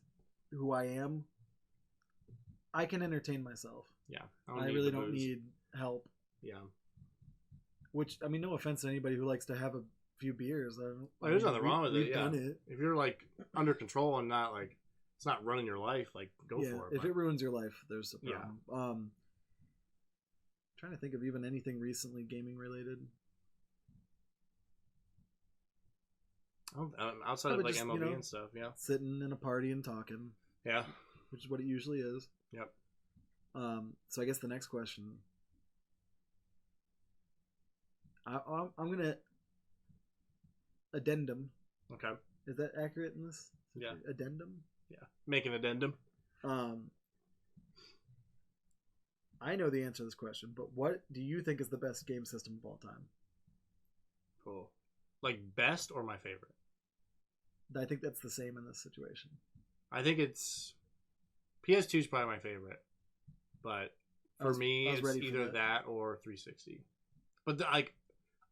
who I am, I can entertain myself. Yeah. I really don't need help. Yeah. Which, I mean, no offense to anybody who likes to have a few beers. There's nothing wrong with it, yeah. If you're like under control and not like, it's not running your life, like go for it. If it ruins your life, there's a problem. Yeah. Trying to think of even anything recently gaming related. Outside of like MLB and stuff, yeah. Sitting in a party and talking. Yeah. Which is what it usually is. Yep. So I guess the next question. I'm gonna addendum. Okay. Is that accurate in this? Yeah. Addendum. Yeah. Make an addendum. I know the answer to this question, but what do you think is the best game system of all time? Cool. Like best or my favorite? I think that's the same in this situation. I think it's PS2 is probably my favorite, but for me, it's either that or 360. But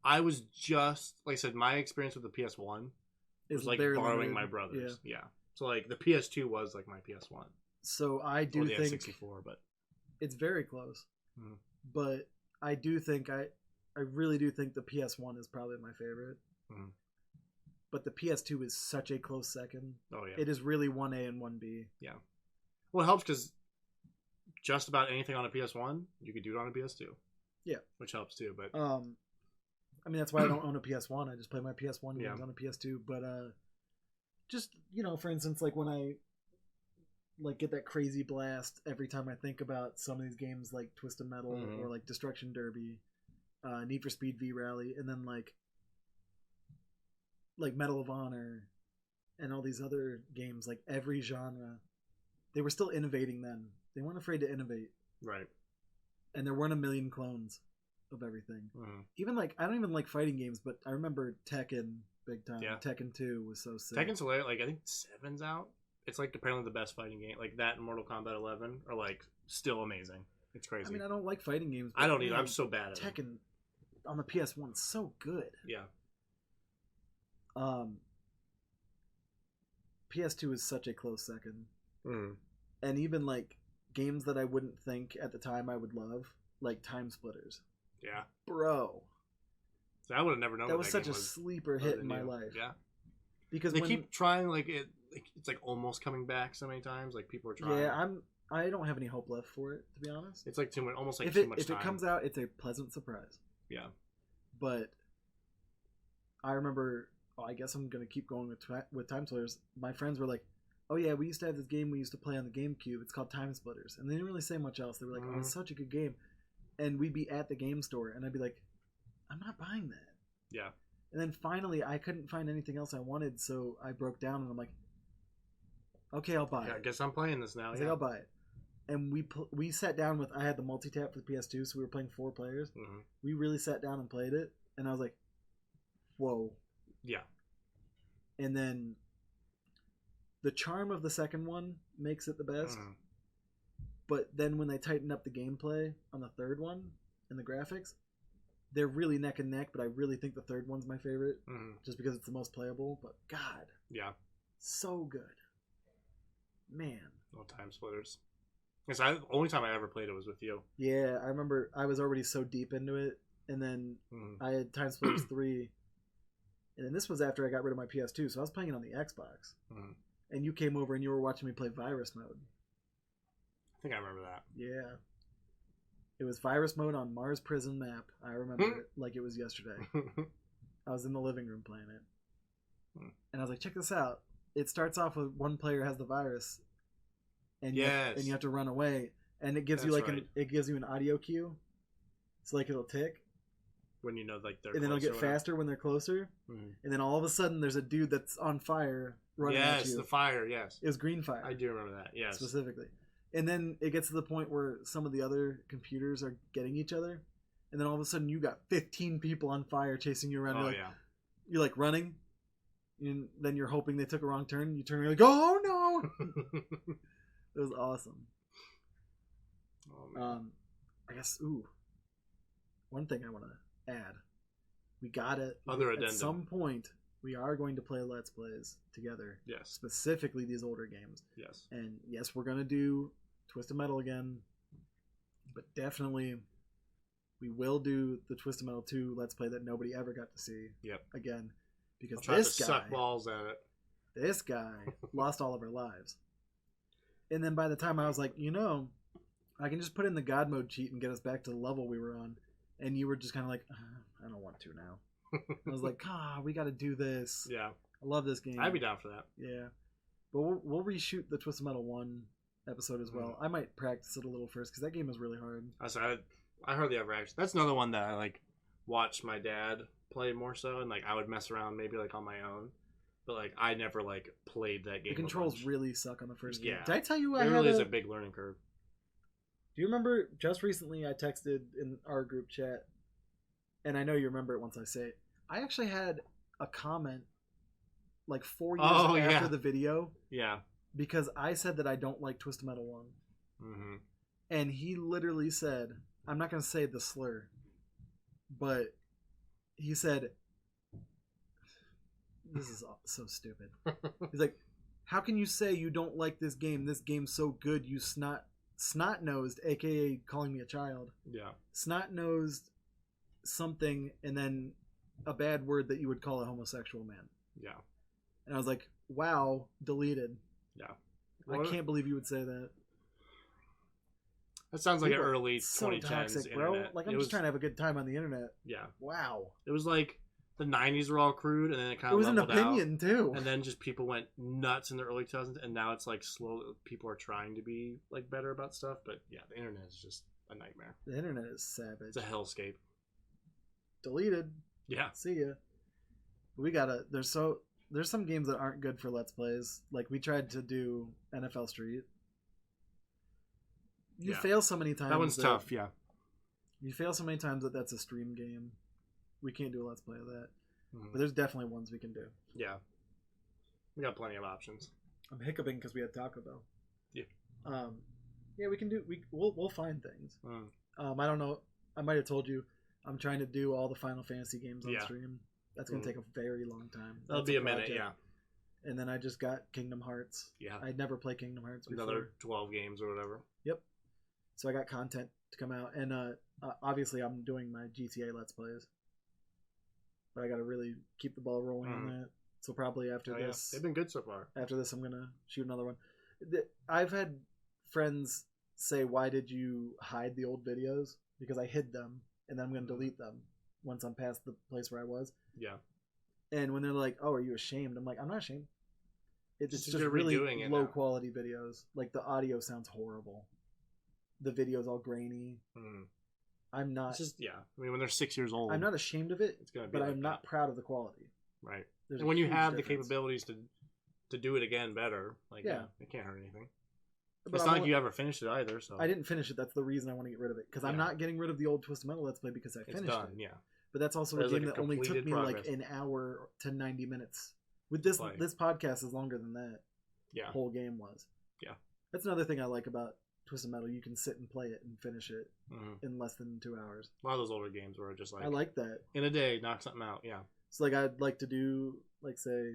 I was just like I said, my experience with the PS1 was like borrowing my brother's. Yeah. So like the PS2 was like my PS1. So I do think N64, but it's very close. Mm. But I do think I really do think the PS1 is probably my favorite. Mm. But the PS2 is such a close second. Oh yeah. It is really 1A and 1B. Yeah. Well, it helps because just about anything on a PS1, you could do it on a PS2. Yeah. Which helps too, but I mean that's why I don't own a PS1. I just play my PS1 games on a PS2, but just, for instance, like when I like get that crazy blast every time I think about some of these games like Twisted Metal or like Destruction Derby, Need for Speed V Rally, and then like Medal of Honor and all these other games, like every genre, they were still innovating then. They weren't afraid to innovate. Right. And there weren't a million clones of everything. Even like, I don't even like fighting games, but I remember Tekken big time. Yeah. Tekken 2 was so sick. Tekken's hilarious. Like, I think 7's out. It's like apparently the best fighting game. Like that and Mortal Kombat 11 are like still amazing. It's crazy. I mean, I don't like fighting games. I don't either. I'm so bad at Tekken on the PS1 is so good. Yeah. PS2 is such a close second. And even like games that I wouldn't think at the time I would love, like Time Splitters. Yeah. Bro. So I would have never known that was such a sleeper hit in my life. Yeah. Because they keep trying, like it's like almost coming back so many times. Like people are trying. Yeah, I don't have any hope left for it, to be honest. It's like too much, almost like too much time. If it comes out, it's a pleasant surprise. Yeah. But I remember, I guess I'm gonna keep going with Time Splitters. My friends were like, "Oh yeah, we used to have this game we used to play on the GameCube. It's called Time Splitters," and they didn't really say much else. They were like, "Oh, it's such a good game," and we'd be at the game store, and I'd be like, "I'm not buying that." Yeah. And then finally, I couldn't find anything else I wanted, so I broke down, and I'm like, "Okay, I'll buy it." I guess I'm playing this now. I was like, I'll buy it. And we sat down with. I had the multi-tap for the PS2, so we were playing 4 players. We really sat down and played it, and I was like, "Whoa." Yeah. And then the charm of the second one makes it the best. But then when they tighten up the gameplay on the third one and the graphics, they're really neck and neck, but I really think the third one's my favorite just because it's the most playable. But God. Yeah. So good. Man. No Time Splitters. Because the only time I ever played it was with you. Yeah, I remember I was already so deep into it. And then I had Time Splitters 3. And then this was after I got rid of my PS2, so I was playing it on the Xbox. And you came over and you were watching me play Virus Mode. I think I remember that. Yeah. It was Virus Mode on Mars Prison map. I remember it like it was yesterday. I was in the living room playing it. And I was like, check this out. It starts off with one player has the virus. And you have to run away. And it gives you like it gives you an audio cue. So like it'll tick. When you know like they're and then it'll get faster when they're closer. And then all of a sudden there's a dude that's on fire running at you. Yes, the fire, yes. It was green fire. I do remember that, yes. Specifically. And then it gets to the point where some of the other computers are getting each other. And then all of a sudden you got 15 people on fire chasing you around. You're like running. And then you're hoping they took a wrong turn. You turn and you're like, oh no! It was awesome. Oh, man. I guess, one thing I want to add. We got it. Other addendum. At some point, we are going to play Let's Plays together. Yes. Specifically these older games. Yes. And yes, we're going to do Twisted Metal again. But definitely, we will do the Twisted Metal 2 Let's Play that nobody ever got to see. Yep. Again. Because this guy suck balls at it. This guy lost all of our lives. And then by the time I was like, I can just put in the God mode cheat and get us back to the level we were on. And you were just kind of like, I don't want to now. I was like, we got to do this. Yeah. I love this game. I'd be down for that. Yeah. But we'll reshoot the Twisted Metal 1 episode as well. I might practice it a little first because that game is really hard. I hardly ever actually. That's another one that I like watched my dad play more so, and like I would mess around maybe like on my own, but like I never like played that game. The controls really suck on the first game. Yeah. Did I tell you it really is a big learning curve. Do you remember just recently I texted in our group chat, and I know you remember it once I say it. I actually had a comment like 4 years after the video. Yeah. Because I said that I don't like Twisted Metal 1. Mm-hmm. And he literally said, I'm not going to say the slur, but he said, this is so stupid. He's like, how can you say you don't like this game? This game's so good, you snot-nosed, aka calling me a child. Yeah. Snot-nosed something, and then a bad word that you would call a homosexual man. Yeah. And I was like, wow, deleted. Yeah. I can't believe you would say that. That sounds like People an early so 2010s toxic, bro. internet. Like I'm just trying to have a good time on the internet. Yeah. Wow. It was like the 90s were all crude, and then it kind It of was an leveled opinion out, too. and then just people went nuts in the early 2000s, and now it's like slow. People are trying to be like better about stuff, but yeah, the internet is just a nightmare. The internet is savage. It's a hellscape. Deleted. Yeah. See ya. There's some games that aren't good for Let's Plays. Like we tried to do NFL Street. You fail so many times. That one's tough, yeah. You fail so many times that that's a stream game. We can't do a Let's Play of that. Mm-hmm. But there's definitely ones we can do. Yeah. We got plenty of options. I'm hiccuping because we had Taco Bell. Yeah. Yeah, we can do. We'll find things. I don't know. I might have told you. I'm trying to do all the Final Fantasy games on stream. That's gonna take a very long time. That'll be a minute, yeah. And then I just got Kingdom Hearts. Yeah. I'd never played Kingdom Hearts before. Another 12 games or whatever. Yep. So I got content to come out, and obviously I'm doing my GTA Let's Plays. But I got to really keep the ball rolling on that. So probably after this, they've been good so far. After this, I'm gonna shoot another one. I've had friends say, "Why did you hide the old videos?" Because I hid them, and then I'm gonna delete them once I'm past the place where I was. Yeah. And when they're like, "Oh, are you ashamed?" I'm like, "I'm not ashamed. It's just you're really redoing it low now. quality videos. Like the audio sounds horrible. The video's all grainy. I'm not. It's just, I mean, when they're 6 years old, I'm not ashamed of it. It's gonna be but like I'm not proud of the quality. Right. There's and when you have the difference. capabilities to do it again better, like it can't hurt anything. But it's not like you ever finished it either. So I didn't finish it. That's the reason I want to get rid of it because I'm not getting rid of the old Twisted Metal Let's Play because I finished it. Yeah. But that's also a game that only took me like an hour to 90 minutes. With this podcast is longer than that. Yeah. Whole game was. Yeah. That's another thing I like about Twisted Metal. You can sit and play it and finish it in less than 2 hours. A lot of those older games were just like I like that. In a day, knock something out. Yeah. So like I'd like to do like say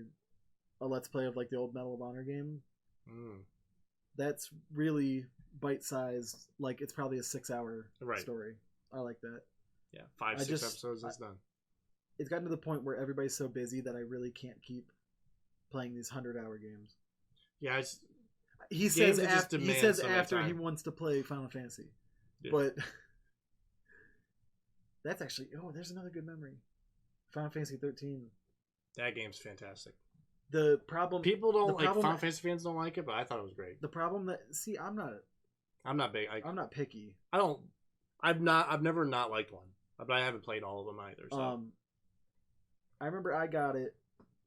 a Let's Play of like the old Medal of Honor game. That's really bite-sized. Like it's probably a 6-hour story. I like that. Yeah, 5-6 episodes is done. It's gotten to the point where everybody's so busy that I really can't keep playing these 100-hour games. Yeah, he says after he wants to play Final Fantasy, but that's actually there's another good memory. Final Fantasy 13. That game's fantastic. The problem people don't like Final Fantasy fans don't like it, but I thought it was great. The problem that I'm not big. I'm not picky. I've never not liked one, but I haven't played all of them either. So. I remember I got it,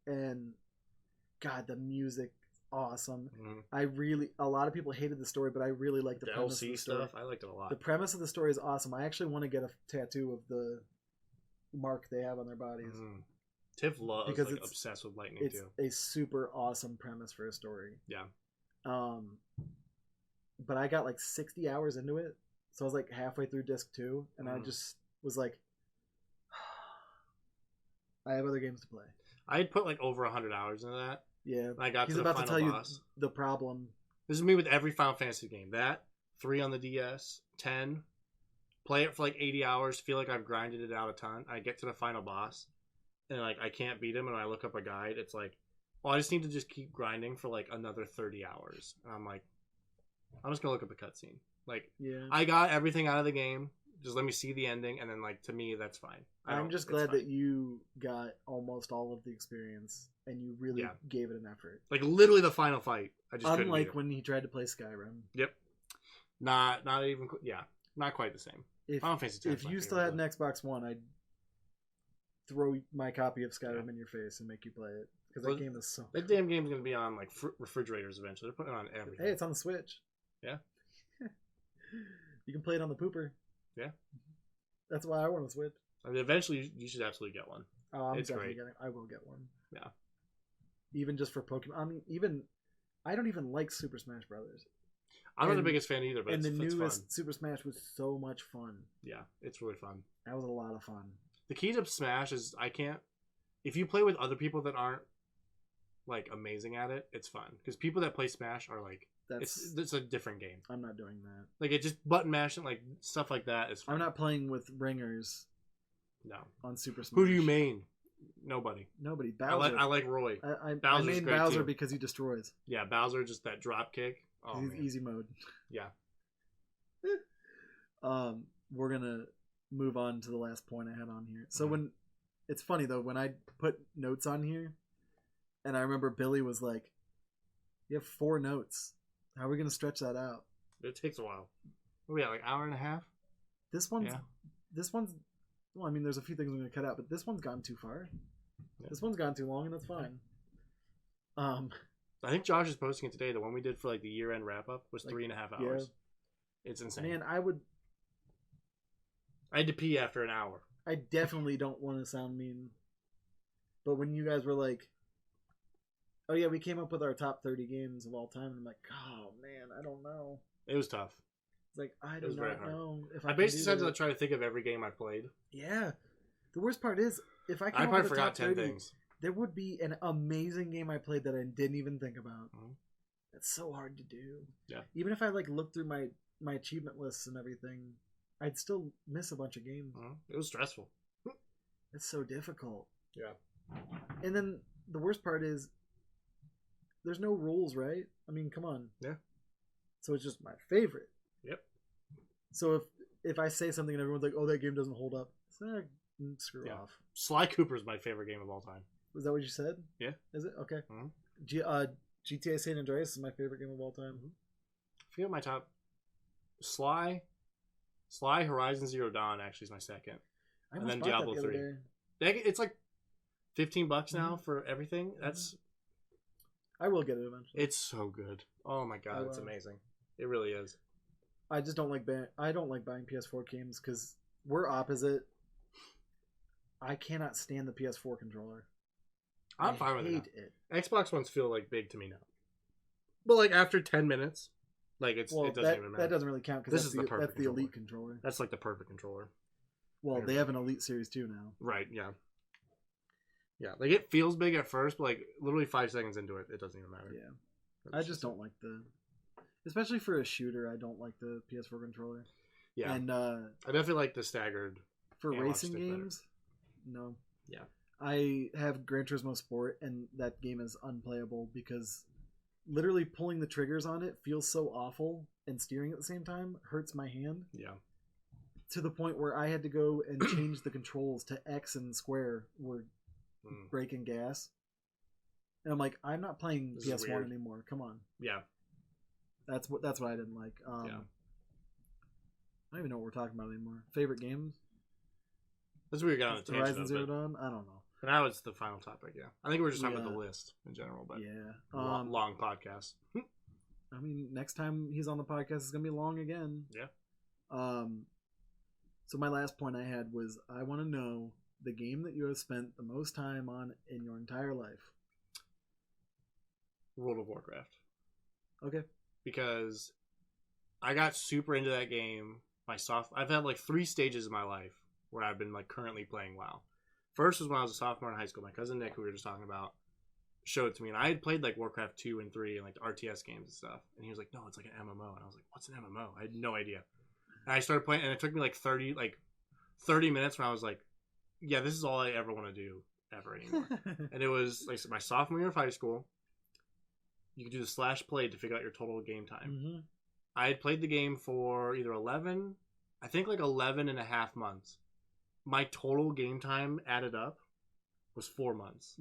and God, the music, awesome. A lot of people hated the story, but I really liked the premise LC of the story. stuff. I liked it a lot. The premise of the story is awesome. I actually want to get a tattoo of the mark they have on their bodies. Tiff loves because it's obsessed with lightning too. It's a super awesome premise for a story. Yeah. But I got like 60 hours into it, so I was like halfway through disc 2, and I just was like, I have other games to play. I had put like over 100 hours into that. Yeah. I got He's to the about final to tell boss. You the problem. This is me with every Final Fantasy game. That 3 on the DS, 10. Play it for like 80 hours. Feel like I've grinded it out a ton. I get to the final boss, and like I can't beat him. And I look up a guide. It's like, I just need to just keep grinding for like another 30 hours. And I'm like, I'm just gonna look up a cutscene. Like, I got everything out of the game. just let me see the ending, and then like to me that's fine. I'm just glad that you got almost all of the experience and you really gave it an effort. Like literally the final fight, I just couldn't unlike when he tried to play Skyrim. Yep. Not even not quite the same. Final Fantasy X if you still had an Xbox One, I'd throw my copy of Skyrim in your face and make you play it because that game is so. That damn game's gonna be on like refrigerators eventually. They're putting it on everything. Hey, it's on the Switch. Yeah. You can play it on the pooper. Yeah. That's why I want a Switch. I mean, eventually, you should absolutely get one. Oh, I'm definitely getting. I will get one. Yeah. Even just for Pokemon. I mean, I don't even like Super Smash Brothers. I'm not the biggest fan either, but the newest fun. Super Smash was so much fun. Yeah, it's really fun. That was a lot of fun. The key to Smash is if you play with other people that aren't like amazing at it, it's fun because people that play Smash are like it's a different game. I'm not doing that. Like it just button mashing, like stuff like that is fun. I'm not playing with ringers. No. On Super Smash. Who do you main? Nobody. Bowser. I like Roy. I main Bowser too. Because he destroys. Yeah, Bowser, just that drop kick. Oh, he's easy mode. Yeah. We're gonna move on to the last point I had on here. So when it's funny though, when I put notes on here, and I remember Billy was like, "You have 4 notes. How are we gonna stretch that out?" It takes a while. What are we at, like hour and a half? This one's. Well, I mean, there's a few things I'm gonna cut out, but this one's gone too far. Yeah. This one's gone too long, and that's fine. I think Josh is posting it today. The one we did for like the year-end wrap-up was 3.5 hours. Yeah. It's insane. Man, I had to pee after an hour. I definitely don't want to sound mean, but when you guys were like, "Oh yeah, we came up with our top 30 games of all time," and I'm like, "Oh man, I don't know." It was tough. It's like I don't know if I basically said to try to think of every game I played. Yeah, the worst part is if I probably forgot 10 things. There would be an amazing game I played that I didn't even think about. Mm-hmm. That's so hard to do. Yeah. Even if I like looked through my achievement lists and everything, I'd still miss a bunch of games. Mm-hmm. It was stressful. It's so difficult. Yeah. And then the worst part is there's no rules, right? I mean, come on. Yeah. So it's just my favorite. Yep. So if I say something and everyone's like, "Oh, that game doesn't hold up," screw off. Sly Cooper is my favorite game of all time. Was that what you said? Yeah. Is it? Okay. Mm-hmm. GTA San Andreas is my favorite game of all time. Mm-hmm. I forget my top. Sly Horizon Zero Dawn actually is my second. And then Diablo 3. It's like $15 now for everything. That's. I will get it eventually. It's so good. Oh my god, it's amazing. It really is. I just don't like buying PS4 games because we're opposite. I cannot stand the PS4 controller. I'm fine with it. Xbox ones feel like big to me now. But like after 10 minutes, like it doesn't even matter. That doesn't really count because that's the Elite controller. That's like the perfect controller. Well, they have an Elite Series 2 now. Right, yeah. Yeah, like it feels big at first, but like literally 5 seconds into it, it doesn't even matter. Yeah. I just don't like especially for a shooter, I don't like the PS4 controller. Yeah. And I definitely like the staggered. For racing games, no. Yeah. I have Gran Turismo Sport, and that game is unplayable because literally pulling the triggers on it feels so awful, and steering at the same time hurts my hand. Yeah. To the point where I had to go and change the controls to X and square were braking gas. And I'm like, I'm not playing PS1 anymore. Come on. Yeah. That's what I didn't like. I don't even know what we're talking about anymore. Favorite games? That's what we got on the tangent. Horizon Zero Dawn? I don't know. But now it's the final topic, yeah. I think we're just talking about the list in general, but long podcast. I mean, next time he's on the podcast, it's going to be long again. Yeah. So my last point I had was I want to know the game that you have spent the most time on in your entire life. World of Warcraft. Okay. Because I got super into that game. I've had like 3 stages in my life where I've been like currently playing WoW. First was when I was a sophomore in high school. My cousin Nick, who we were just talking about, showed it to me, and I had played like Warcraft 2 and 3 and like RTS games and stuff. And he was like, "No, it's like an MMO." And I was like, "What's an MMO?" I had no idea. And I started playing, and it took me like 30 minutes when I was like, "Yeah, this is all I ever want to do ever anymore." And it was like my sophomore year of high school. You could do the /play to figure out your total game time. Mm-hmm. I had played the game for either 11 I think like 11 and a half months. My total game time added up was 4 months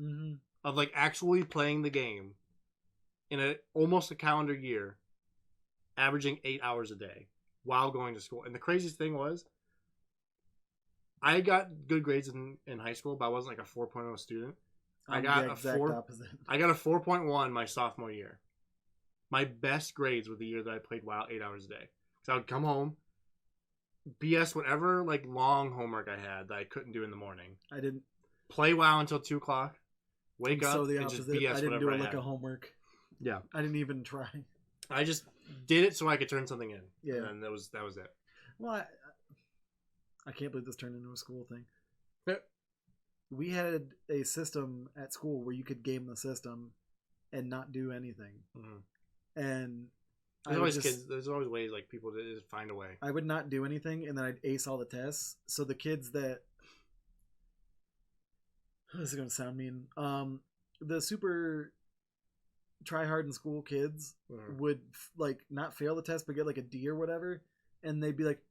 of like actually playing the game in almost a calendar year, averaging 8 hours a day while going to school. And the craziest thing was, I got good grades in high school, but I wasn't like a 4.0 student. I got a 4.1 my sophomore year. My best grades were the year that I played WoW 8 hours a day. So I would come home, BS whatever like long homework I had that I couldn't do in the morning. I didn't play WoW until 2 o'clock. Wake up and just BS I didn't do it like a homework. Yeah, I didn't even try. I just did it so I could turn something in. Yeah, and that was it. Well, I can't believe this turned into a school thing. We had a system at school where you could game the system and not do anything. And there's always ways like people to find a way. I would not do anything, and then I'd ace all the tests. So the kids that this is gonna sound mean. The super try hard in school kids would like not fail the test but get like a D or whatever, and they'd be like,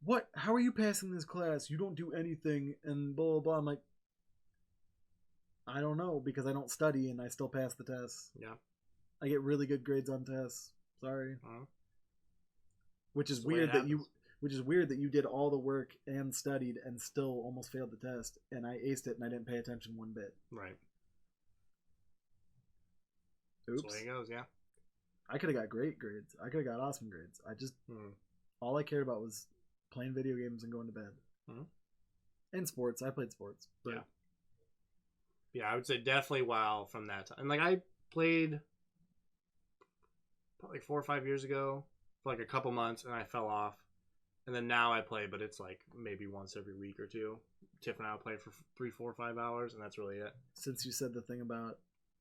"What? How are you passing this class? You don't do anything," and blah blah blah. I'm like, I don't know, because I don't study and I still pass the tests. Yeah, I get really good grades on tests. Sorry, which is weird that you did all the work and studied and still almost failed the test, and I aced it and I didn't pay attention one bit. Right. Oops. That's the way it goes. Yeah. I could have got great grades. I could have got awesome grades. I just all I cared about was playing video games and going to bed. And sports. I played sports. But... Yeah, I would say definitely WoW from that time. And like I played probably 4 or 5 years ago for like a couple months, and I fell off. And then now I play, but it's like maybe once every week or two. Tiff and I will play for 3, 4, 5 hours, and that's really it. Since you said the thing about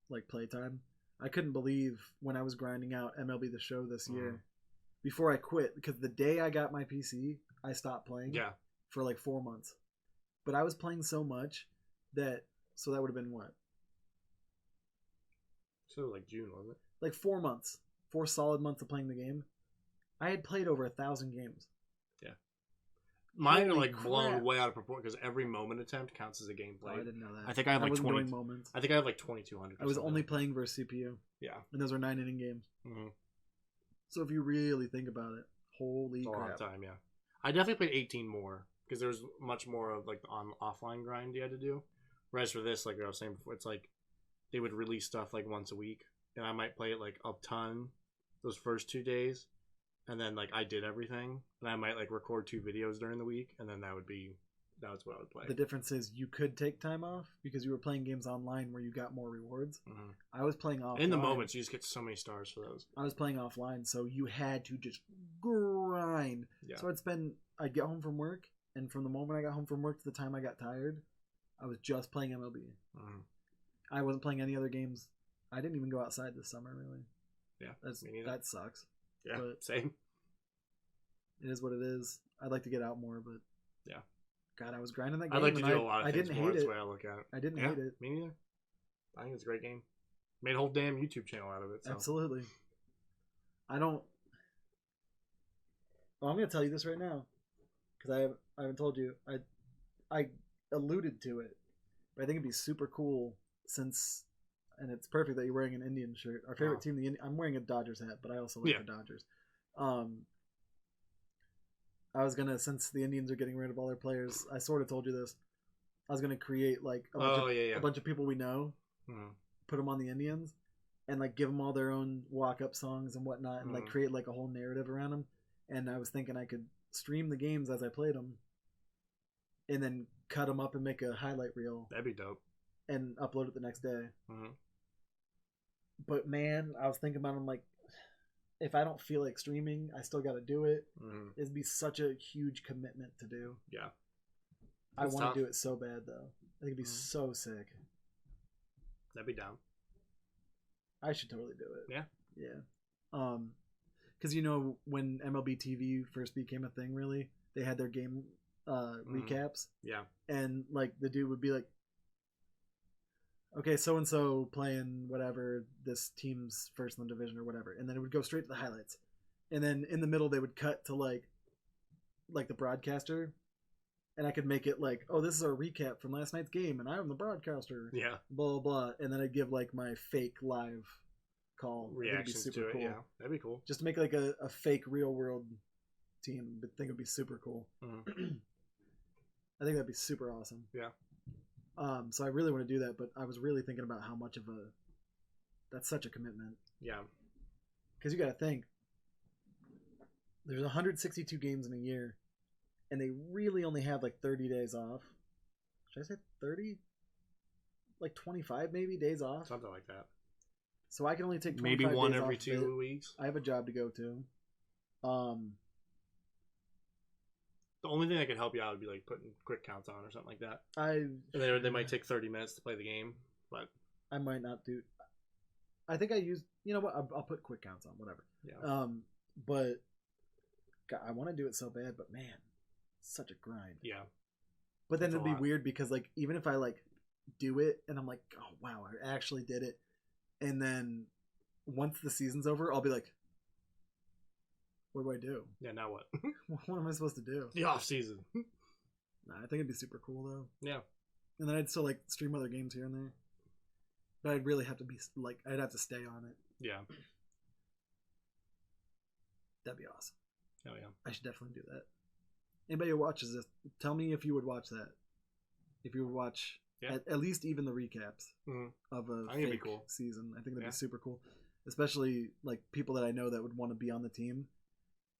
like playtime, I couldn't believe when I was grinding out MLB The Show this year before I quit, because the day I got my PC, I stopped playing for like 4 months. But I was playing so much that, so that would have been what? So like June, wasn't it? Like 4 months. 4 solid months of playing the game. I had played over 1,000 games. Yeah. Mine are like blown way out of proportion because every moment attempt counts as a game played. Oh, I didn't know that. I think I have like 20 moments. I think I have like 2,200. I was only playing versus CPU. Yeah. And those are 9-inning games. So if you really think about it, holy crap. A long time, yeah. I definitely played 18 more because there's much more of like the offline grind you had to do. Whereas for this, like I was saying before, it's like they would release stuff like once a week, and I might play it like a ton those first 2 days, and then like I did everything, and I might like record 2 videos during the week, and then that's what I would play. The difference is you could take time off because you were playing games online where you got more rewards. I was playing offline. In the moments, you just get so many stars for those. I was playing offline, so you had to just grind. Yeah. So I'd get home from work, and from the moment I got home from work to the time I got tired, I was just playing MLB. I wasn't playing any other games. I didn't even go outside this summer, really. Yeah, that sucks. Yeah, but same. It is what it is. I'd like to get out more, but yeah. God, I was grinding that game. I'd like to do a lot of things more. That's the way I look at it. I didn't hate it. Me neither. I think it's a great game. Made a whole damn YouTube channel out of it. So. Absolutely. I don't. Well, I'm going to tell you this right now because I haven't told you. I alluded to it, but I think it'd be super cool since, and it's perfect that you're wearing an Indian shirt. Our favorite team, I'm wearing a Dodgers hat, but I also like the Dodgers. I was gonna, since the Indians are getting rid of all their players, I sort of told you this. I was gonna create like a bunch of people we know, put them on the Indians, and like give them all their own walk-up songs and whatnot, and like create like a whole narrative around them. And I was thinking I could stream the games as I played them, and then cut them up and make a highlight reel. That'd be dope. And upload it the next day. But man, I was thinking about it, I'm like, if I don't feel like streaming, I still got to do it. It'd be such a huge commitment to do. Yeah. I want to do it so bad, though. I think it'd be so sick. That'd be down. I should totally do it. Yeah. Yeah. Because, you know, when MLB TV first became a thing, really, they had their game recaps. Yeah. And, like, the dude would be like, okay, so-and-so playing whatever, this team's first in the division or whatever. And then it would go straight to the highlights. And then in the middle, they would cut to, like, like the broadcaster, and I could make it like, oh, this is our recap from last night's game, and I'm the broadcaster. Yeah. Blah blah blah, and then I'd give like my fake live call reactions to it. Cool. Yeah, that'd be cool. Just to make like a fake real world team, but think it'd be super cool. Mm-hmm. I think that'd be super awesome. Yeah. So I really want to do that, but I was really thinking about how much of that's such a commitment. Yeah. Because you got to think, there's 162 games in a year, and they really only have like 30 days off. Should I say 30? Like 25 maybe days off? Something like that. So I can only take 25 maybe one days every off 2 weeks. I have a job to go to. The only thing that could help you out would be like putting quick counts on or something like that. They might take 30 minutes to play the game, but I might not do. I think I use. You know what? I'll put quick counts on, whatever. Yeah. But God, I want to do it so bad, but man, it's such a grind. Yeah. But then it'd be weird because like even if I like do it and I'm like, oh wow, I actually did it, and then once the season's over, I'll be like, what do I do? Yeah, now what? What am I supposed to do? The off season. Nah, I think it'd be super cool though. Yeah. And then I'd still like stream other games here and there. But I'd really have to be like, I'd have to stay on it. Yeah. That'd be awesome. Oh yeah. I should definitely do that. Anybody who watches this, tell me if you would watch that. If you would watch at least even the recaps of a fake season. I think that'd be super cool. Especially like people that I know that would want to be on the team.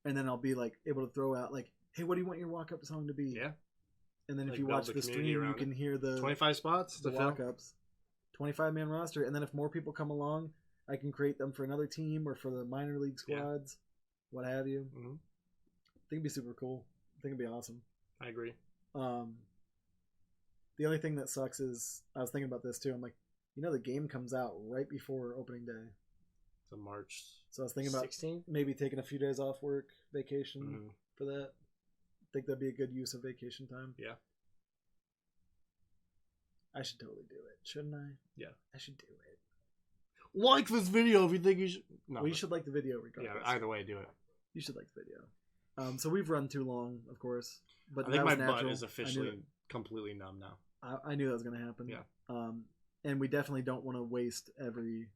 And then I'll be like able to throw out like, hey, what do you want your walk-up song to be? Yeah. And then like if you watch the stream, you can hear the 25 spots, the walk-ups, 25-man roster. And then if more people come along, I can create them for another team or for the minor league squads, what have you. Mm-hmm. I think it'd be super cool. I think it'd be awesome. I agree. The only thing that sucks is I was thinking about this too. I'm like, the game comes out right before opening day. So March. So I was thinking about 16th? Maybe taking a few days off work, vacation for that. I think that'd be a good use of vacation time. Yeah. I should totally do it, shouldn't I? Yeah. I should do it. Like this video if you think you should. No, well, you should like the video regardless. Yeah, either way, do it. You should like the video. So we've run too long, of course. But I think my butt is officially completely numb now. I knew that was going to happen. Yeah. And we definitely don't want to waste everything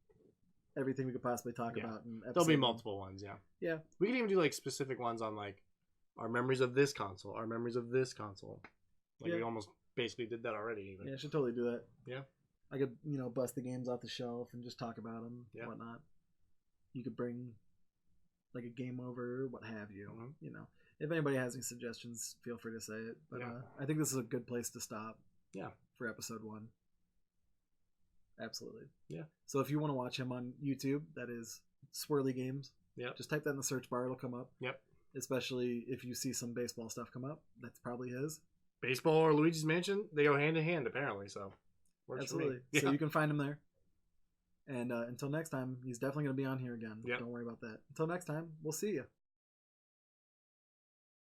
we could possibly talk about. In There'll be multiple ones, yeah. Yeah. We can even do like specific ones on like our memories of this console, our memories of this console. Like we almost basically did that already. Even. Yeah, I should totally do that. Yeah. I could, bust the games off the shelf and just talk about them, whatnot. You could bring like a game over, what have you. Mm-hmm. If anybody has any suggestions, feel free to say it. But I think this is a good place to stop. Yeah. For episode 1. Absolutely. Yeah. So if you want to watch him on YouTube, that is Swirly Games. Yeah. Just type that in the search bar; it'll come up. Yep. Especially if you see some baseball stuff come up, that's probably his. Baseball or Luigi's Mansion, they go hand in hand apparently. So. Absolutely. Yeah. So you can find him there. And until next time, he's definitely going to be on here again. Yep. Don't worry about that. Until next time, we'll see you.